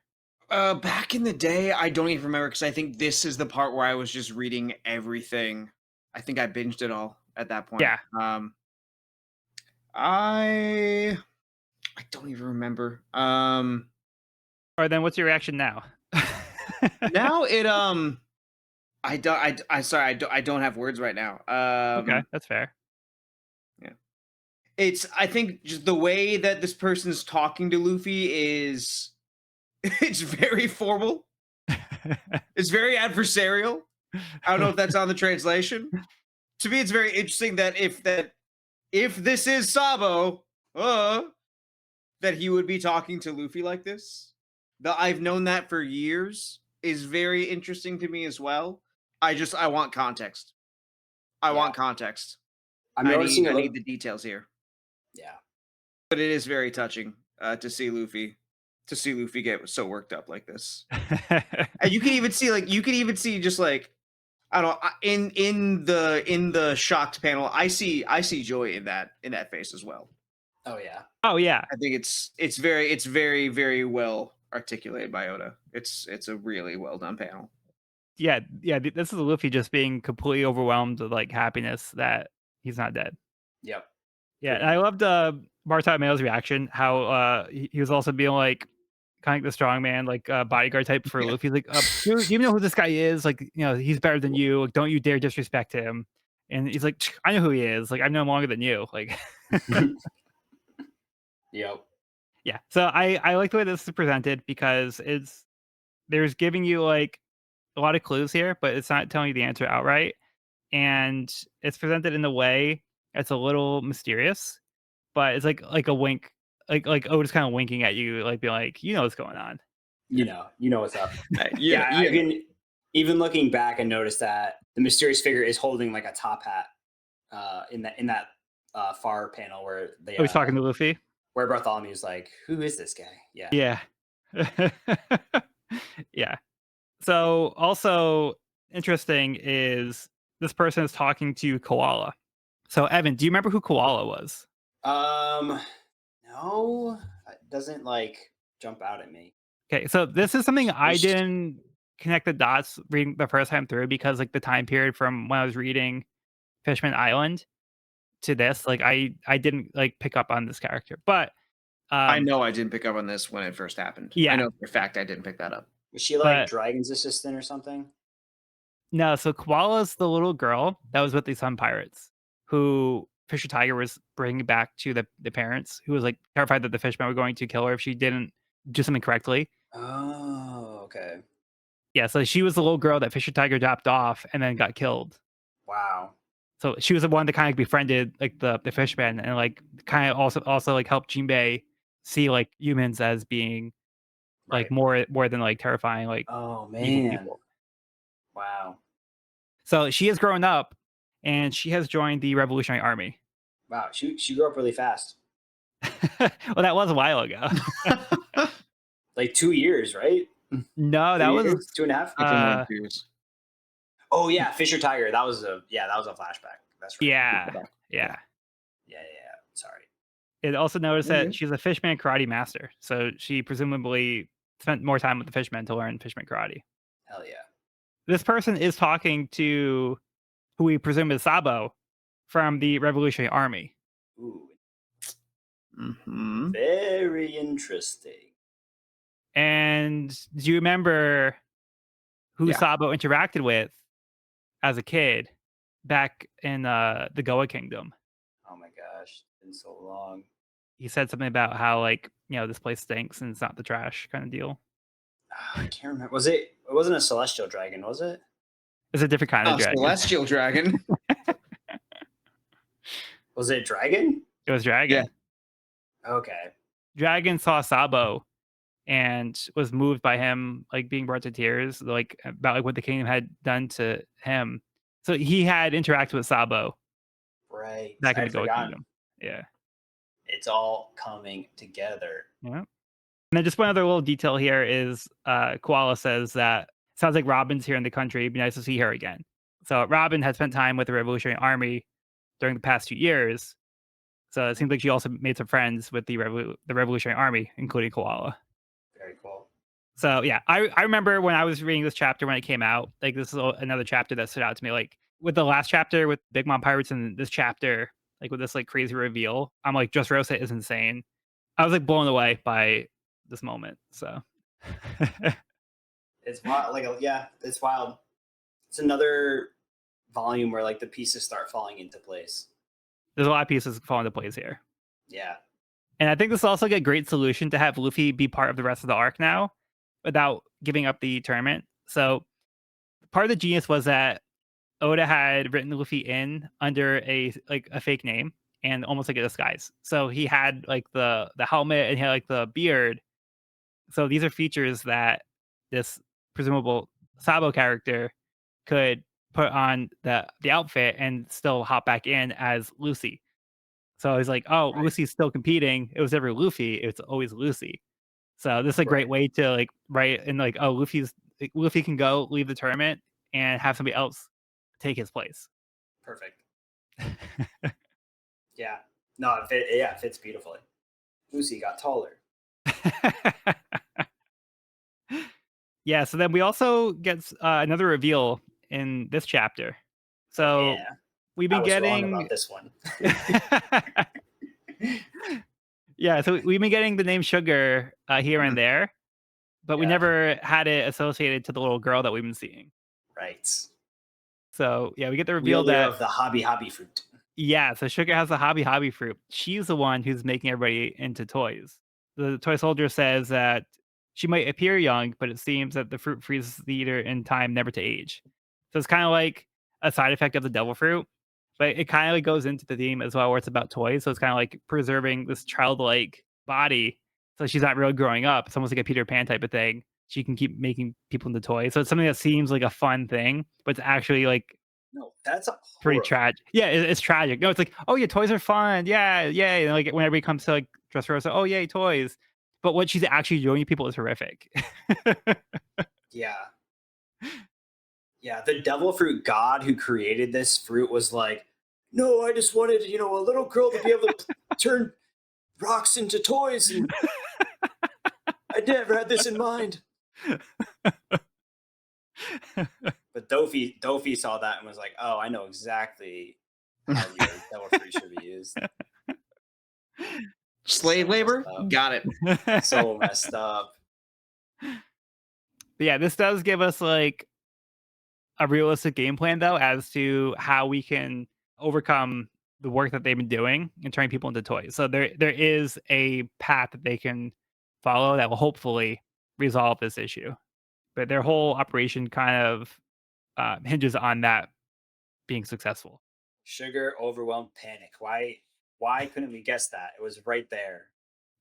Back in the day, I don't even remember because I think this is the part where I was just reading everything. I think I binged it all at that point. Yeah. I don't even remember. Or then what's your reaction now? Now it I don't I don't have words right now. Okay, that's fair. Yeah. I think just the way that this person's talking to Luffy is it's very formal. It's very adversarial. I don't know if that's on the translation. To me, it's very interesting that if this is Sabo, that he would be talking to Luffy like this. I've known that for years is very interesting to me as well. I want context. I want context. I'm noticing I need the details here. Yeah. But it is very touching to see Luffy get so worked up like this. And you can even see just like I don't know, in the shocked panel, I see joy in that face as well. Oh yeah. Oh yeah. I think it's very very well articulated by Oda. It's a really well done panel. Yeah. This is Luffy just being completely overwhelmed with like happiness that he's not dead. Yep. Yeah, and I loved Bartolomeo's reaction. How he was also being like kind of the strong man, like bodyguard type for Yeah. Luffy. Like, do you even know who this guy is? Like, he's better than you. Like, don't you dare disrespect him. And he's like, I know who he is. Like, I've known him longer than you. Like, Yep. yeah. So I like the way this is presented because there's giving you like a lot of clues here, but it's not telling you the answer outright. And it's presented in a way that's a little mysterious, but it's like a wink, like Otis kind of winking at you, like being like, what's going on. You know what's up. Yeah, Even looking back, I noticed that the mysterious figure is holding like a top hat in that far panel where they He's talking to Luffy. where Bartholomew's like, who is this guy? Yeah. Yeah. Yeah. So also interesting is this person is talking to Koala. So Evan, do you remember who Koala was? No, it doesn't like jump out at me. Okay, so this is something I didn't connect the dots reading the first time through because like the time period from when I was reading Fishman Island to this, like I didn't like pick up on this character. But I know I didn't pick up on this when it first happened. Yeah. I know for a fact I didn't pick that up. Was she like Dragon's assistant or something? No, so Koala's the little girl that was with the Sun Pirates who Fisher Tiger was bringing back to the parents, who was like terrified that the fishmen were going to kill her if she didn't do something correctly. Oh, okay. Yeah, so she was the little girl that Fisher Tiger dropped off and then got killed. Wow. So she was the one that kind of befriended like the fishmen and like kind of also like helped Jinbei see like humans as being like more than like terrifying like oh evil man. people. Wow. So she has grown up and she has joined the Revolutionary Army. Wow, she grew up really fast. Well, that was a while ago. Like 2 years, right? No, that was 2.5 years. Oh yeah, Fisher Tiger. That was a flashback. That's right. Yeah. Sorry. It also noticed that she's a fishman karate master, so she presumably spent more time with the fishmen to learn fishman karate. Hell yeah. This person is talking to who we presume is Sabo from the Revolutionary Army. Ooh. Mm-hmm. Very interesting. And do you remember who Sabo interacted with as a kid back in the Goa Kingdom? Oh my gosh, it's been so long. He said something about how like, this place stinks and it's not the trash kind of deal. I can't remember. It wasn't a celestial dragon, was it? It's a different kind of dragon. Celestial dragon. Was it dragon? It was dragon. Yeah. Okay. Dragon saw Sabo and was moved by him like being brought to tears, like about like what the kingdom had done to him. So he had interacted with Sabo Right. back I in the had Goat forgotten. Kingdom. Yeah. It's all coming together. Yeah. And then just one other little detail here is Koala says that sounds like Robin's here in the country. It'd be nice to see her again. So Robin had spent time with the Revolutionary Army during the past 2 years. So it seems like she also made some friends with the Revolutionary Army, including Koala. Very cool. So yeah, I remember when I was reading this chapter when it came out. Like this is another chapter that stood out to me. Like with the last chapter with Big Mom Pirates and this chapter, like with this like crazy reveal, I'm like, Dressrosa is insane. I was like blown away by this moment. So It's wild. It's wild. It's another volume where like the pieces start falling into place. there's a lot of pieces fall into place here. Yeah. And I think this is also like a great solution to have Luffy be part of the rest of the arc now without giving up the tournament. So part of the genius was that Oda had written Luffy in under a fake name and almost like a disguise. So he had like the helmet and he had like the beard. So these are features that this presumable Sabo character could put on the outfit and still hop back in as Lucy. So I was like, oh, Right. Lucy's still competing. It was never Luffy. It's always Lucy. So this is a great Right. way to like write and like, oh, Luffy can go leave the tournament and have somebody else take his place. Perfect. Yeah. No, it fits beautifully. Lucy got taller. Yeah. So then we also get another reveal in this chapter. So Yeah. we've I been was wrong getting. about this one. Yeah. So we've been getting the name Sugar here and there, but we Yeah. never had it associated to the little girl that we've been seeing. Right. So yeah, we get the reveal Wielder that of the hobby fruit. yeah, so Sugar has the hobby fruit. She's the one who's making everybody into toys. The toy soldier says that she might appear young, but it seems that the fruit freezes the eater in time never to age. So it's kind of like a side effect of the devil fruit, but it kind of like goes into the theme as well, where it's about toys. So it's kind of like preserving this childlike body, so she's not really growing up. It's almost like a Peter Pan type of thing. She can keep making people into toys. So it's something that seems like a fun thing, but it's actually like No, that's a pretty horror. tragic. Yeah, it's tragic. No, it's like, oh yeah, toys are fun. Yeah, yay. And like when everybody comes to like Dressrosa, oh yay, toys. But what she's actually doing to people is horrific. Yeah. Yeah. The devil fruit god who created this fruit was like, no, I just wanted, a little girl to be able to turn rocks into toys. And I never had this in mind. But Dofi saw that and was like, oh, I know exactly how your devil fruit should be used. Slave So labor? messed up. Got it. So messed up. But yeah, this does give us like a realistic game plan though as to how we can overcome the work that they've been doing and turning people into toys. So there is a path that they can follow that will hopefully resolve this issue. But their whole operation kind of hinges on that being successful. Sugar, overwhelmed, panic. Why couldn't we guess that? It was right there.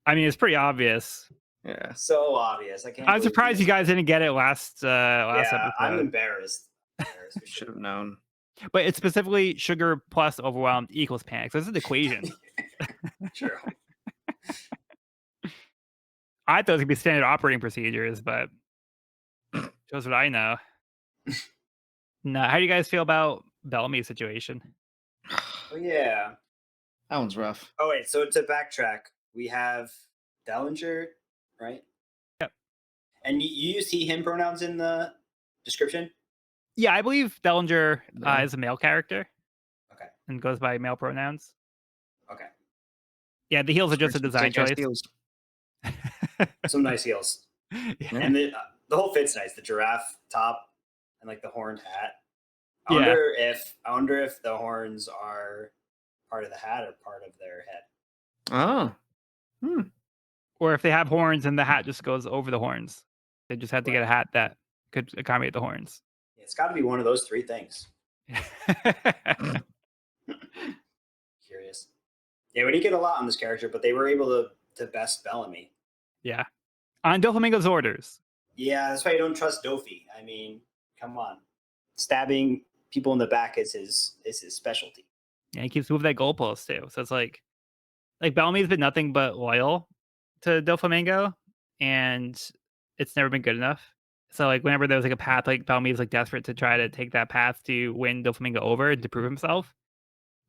I mean, it's pretty obvious. Yeah. So obvious. I can't. I'm surprised you guys didn't get it last episode. I'm embarrassed. We Should have known. But it's specifically sugar plus overwhelmed equals panic. So this is the equation. True. I thought it would be standard operating procedures, but shows what I know. No, how do you guys feel about Bellamy's situation? Oh yeah. That one's rough. Oh wait. So to backtrack, we have Dellinger, right? Yep. And you use he/him pronouns in the description. Yeah, I believe Dellinger Yeah. is a male character. Okay. And goes by male pronouns. Okay. Yeah, the heels are just a design choice. Some nice heels. Yeah. And the whole fit's nice. The giraffe top and like the horned hat. I Yeah. wonder if the horns are part of the hat or part of their head. Oh. Or if they have horns and the hat just goes over the horns. They just have to get a hat that could accommodate the horns. It's got to be one of those three things. Curious. Yeah, we didn't get a lot on this character, but they were able to best Bellamy. Yeah. On Doflamingo's orders. Yeah, that's why you don't trust Dofi. I mean, come on, stabbing people in the back is his specialty. Yeah, he keeps moving that goalpost too. So it's like Bellamy's been nothing but loyal to Doflamingo, and it's never been good enough. So like whenever there's like a path, like Bellamy's like desperate to try to take that path to win Doflamingo over and to prove himself.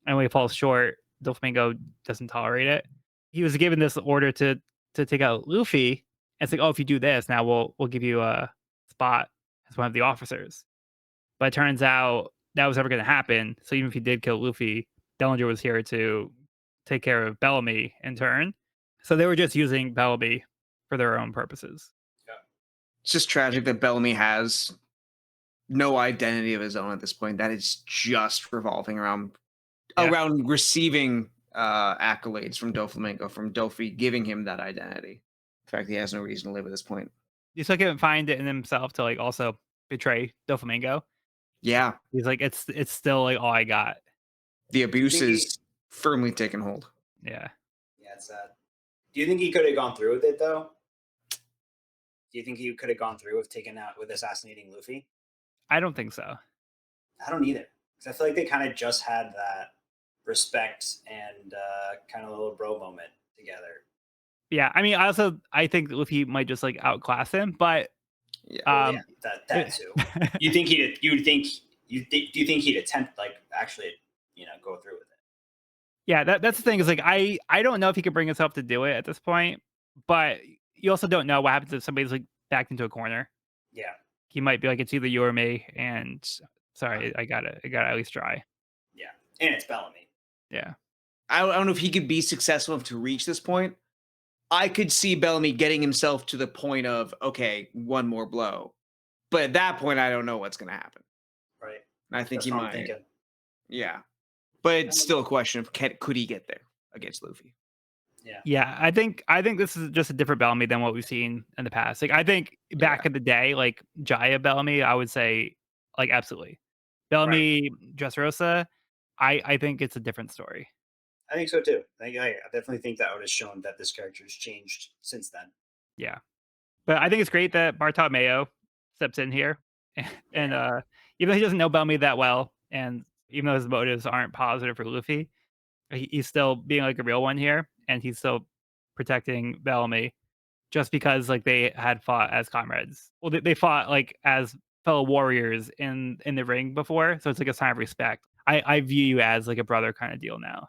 And when he falls short, Doflamingo doesn't tolerate it. He was given this order to take out Luffy. And it's like, oh, if you do this, now we'll give you a spot as one of the officers. But it turns out that was never going to happen. So even if he did kill Luffy, Dellinger was here to take care of Bellamy in turn. So they were just using Bellamy for their own purposes. It's just tragic that Bellamy has no identity of his own at this point. That is just revolving around receiving accolades from Doflamingo, from Dofi giving him that identity. In fact, he has no reason to live at this point. You still can't find it in himself to like also betray Doflamingo. Yeah, He's like, it's still like all I got. the abuse is firmly taken hold. Yeah. Yeah, it's sad. Do you think he could have gone through with it though? Do you think he could have gone through with assassinating Luffy? I don't think so. I don't either, because I feel like they kind of just had that respect and kind of a little bro moment together. Yeah, I mean, I think Luffy might just like outclass him, but Yeah, that too. Do you think he'd attempt like actually, go through with it? Yeah, that's the thing is like I don't know if he could bring himself to do it at this point, but you also don't know what happens if somebody's like backed into a corner. Yeah, He might be like, it's either you or me, and sorry, I gotta at least try. Yeah, and it's Bellamy. Yeah, I don't know if he could be successful enough to reach this point. I could see Bellamy getting himself to the point of, okay, one more blow. But at that point, I don't know what's going to happen. Right. And I think That's he what I'm might. thinking. Yeah. But it's still a question of could he get there against Luffy? Yeah. I think this is just a different Bellamy than what we've seen in the past. Like I think back in the day, like Jaya Bellamy, I would say like absolutely. Bellamy Dressrosa, I think it's a different story. I think so too. I definitely think that would have shown that this character has changed since then. Yeah. But I think it's great that Bartolomeo steps in here. And even though he doesn't know Bellamy that well, and even though his motives aren't positive for Luffy, he's still being like a real one here, and he's still protecting Bellamy just because like they had fought as comrades. Well, they fought like as fellow warriors in the ring before, so it's like a sign of respect. I view you as like a brother kind of deal now.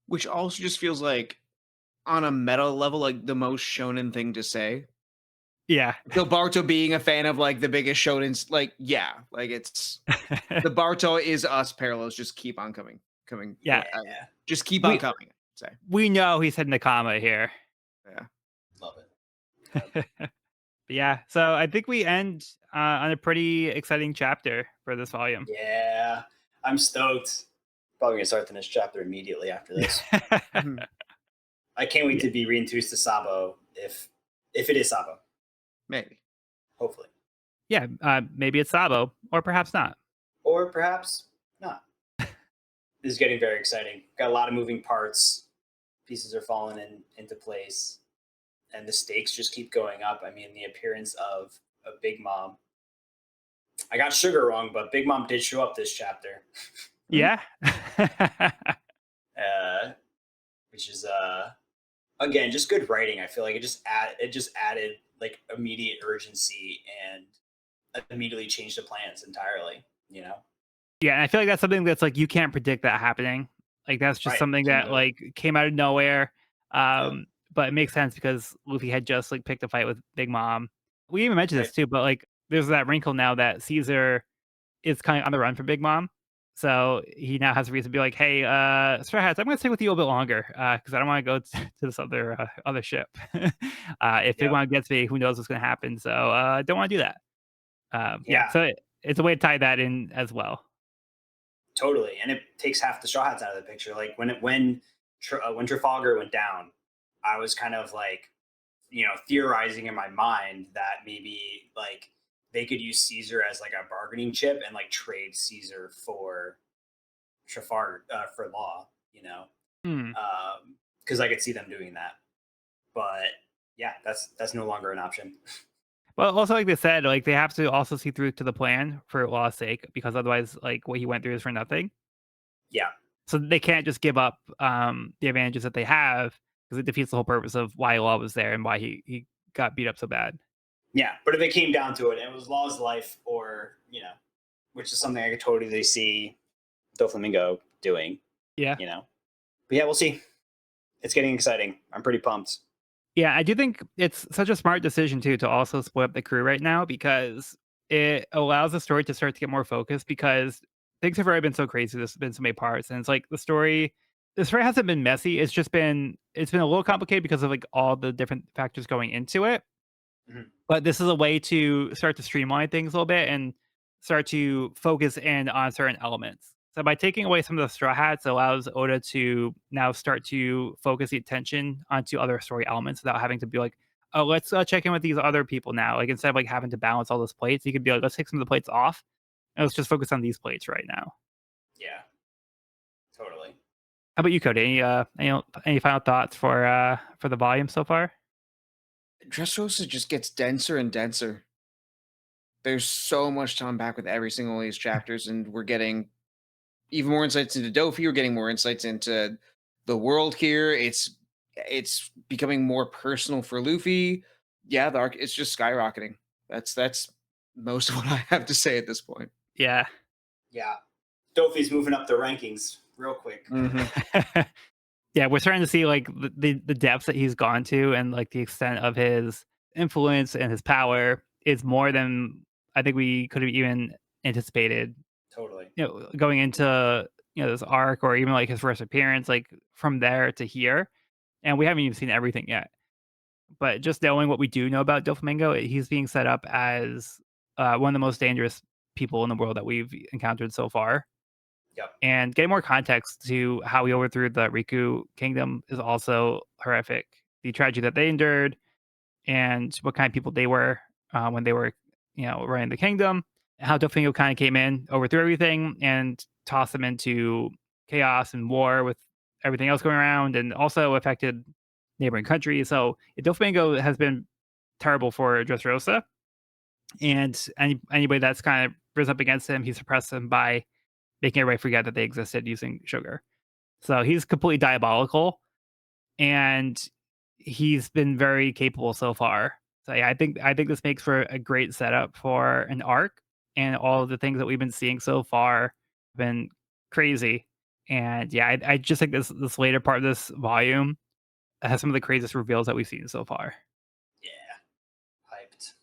Which also just feels like on a meta level, like the most shonen thing to say. Yeah. So Barto being a fan of like the biggest shonens, like, yeah, like it's the Barto is us parallels just keep on coming. Yeah. Just keep on coming. Say. We know he's hitting the comma here. Yeah. Love it. Yeah. So I think we end on a pretty exciting chapter for this volume. Yeah. I'm stoked. Probably gonna start the next chapter immediately after this. I can't wait to be reintroduced to Sabo if it is Sabo. Maybe. Hopefully. Yeah, maybe it's Sabo, or perhaps not. Or perhaps not. This is getting very exciting. Got a lot of moving parts. Pieces are falling into place. And the stakes just keep going up. I mean, the appearance of Big Mom. I got Sugar wrong, but Big Mom did show up this chapter. Yeah. Which is again just good writing. I feel like it just added like immediate urgency and immediately changed the plans entirely. Yeah, and I feel like that's something that's like you can't predict that happening. Like that's just something that like came out of nowhere. But it makes sense because Luffy had just like picked a fight with Big Mom. We even mentioned this too, but like there's that wrinkle now that Caesar is kind of on the run for Big Mom. So he now has a reason to be like, hey, Straw Hats, I'm going to stay with you a bit longer because I don't want to go to this other ship. If Big Mom gets me, who knows what's going to happen. So I don't want to do that. So it's a way to tie that in as well. Totally. And it takes half the Straw Hats out of the picture. Like when Trafalgar went down, I was kind of like, theorizing in my mind that maybe like they could use Caesar as like a bargaining chip and like trade Caesar for Trafalgar for Law, because I could see them doing that. But Yeah, that's no longer an option. Well, also like they said, like they have to also see through to the plan for law's sake, because otherwise, like what he went through is for nothing. Yeah, So they can't just give up the advantages that they have, because it defeats the whole purpose of why Law was there and why he got beat up so bad. yeah. But if it came down to it, and it was Law's life, or which is something I could totally see Doflamingo doing. Yeah. But yeah, we'll see. It's getting exciting. I'm pretty pumped. Yeah, I do think it's such a smart decision too to also split up the crew right now, because it allows the story to start to get more focused, because things have already been so crazy. There's been so many parts, and it's like the story hasn't been messy. It's been a little complicated because of like all the different factors going into it. Mhm. But this is a way to start to streamline things a little bit and start to focus in on certain elements. So by taking away some of the straw hats, it allows Oda to now start to focus the attention onto other story elements without having to be like, oh, let's check in with these other people now. Like instead of like having to balance all those plates, you could be like, let's take some of the plates off and let's just focus on these plates right now. Yeah, totally. How about you, Cody? Any final thoughts for the volume so far? Dressrosa just gets denser and denser. There's so much to unpack with every single one of these chapters, and we're getting even more insights into Dofi. We're getting more insights into the world here. It's becoming more personal for Luffy. Yeah, the arc it's just skyrocketing. That's most of what I have to say at this point. Yeah. Yeah, Dofi's moving up the rankings real quick. Yeah, we're starting to see like the depths that he's gone to, and like the extent of his influence and his power is more than I think we could have even anticipated. Totally. Going into this arc, or even like his first appearance, like from there to here, and we haven't even seen everything yet. But just knowing what we do know about Doflamingo, he's being set up as one of the most dangerous people in the world that we've encountered so far. Yep. And getting more context to how we overthrew the Riku kingdom is also horrific. The tragedy that they endured, and what kind of people they were when they were, running the kingdom. How Doflamingo kind of came in, overthrew everything, and tossed them into chaos and war with everything else going around, and also affected neighboring countries. So Doflamingo has been terrible for Dressrosa, and anybody that's kind of risen up against him, he suppressed them by making everybody forget that they existed using sugar. So he's completely diabolical, and he's been very capable so far. So yeah, I think this makes for a great setup for an arc, and all of the things that we've been seeing so far have been crazy. And yeah, I just think this later part of this volume has some of the craziest reveals that we've seen so far. Yeah, hyped.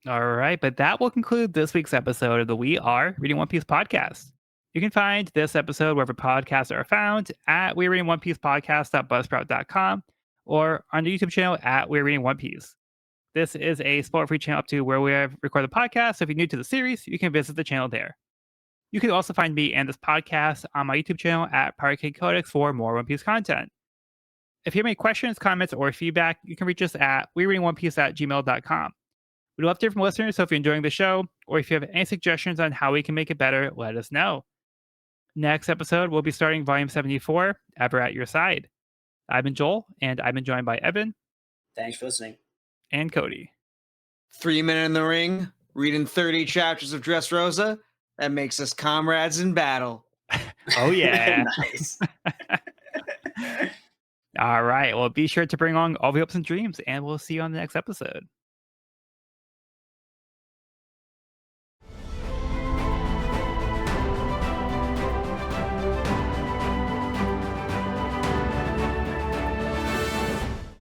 All right, but that will conclude this week's episode of the We Are Reading One Piece podcast. You can find this episode wherever podcasts are found at We Are Reading One Piece podcast.buzzsprout.com, or on the YouTube channel at We're Reading One Piece. This is a spoiler-free channel up to where we have recorded the podcast, so if you're new to the series, you can visit the channel there. You can also find me and this podcast on my YouTube channel at Pirate Codex for more One Piece content. If you have any questions, comments, or feedback, you can reach us at wereadingonepiece@gmail.com. We'd love to hear from listeners, so if you're enjoying the show, or if you have any suggestions on how we can make it better, let us know. Next episode, we'll be starting Volume 74, Ever at Your Side. I've been Joel, and I've been joined by Evan Thanks for listening. and Cody. 3 Men in the Ring, reading 30 chapters of Dressrosa. That makes us comrades in battle. Oh, yeah. Nice. All right. Well, be sure to bring along all the hopes and dreams, and we'll see you on the next episode.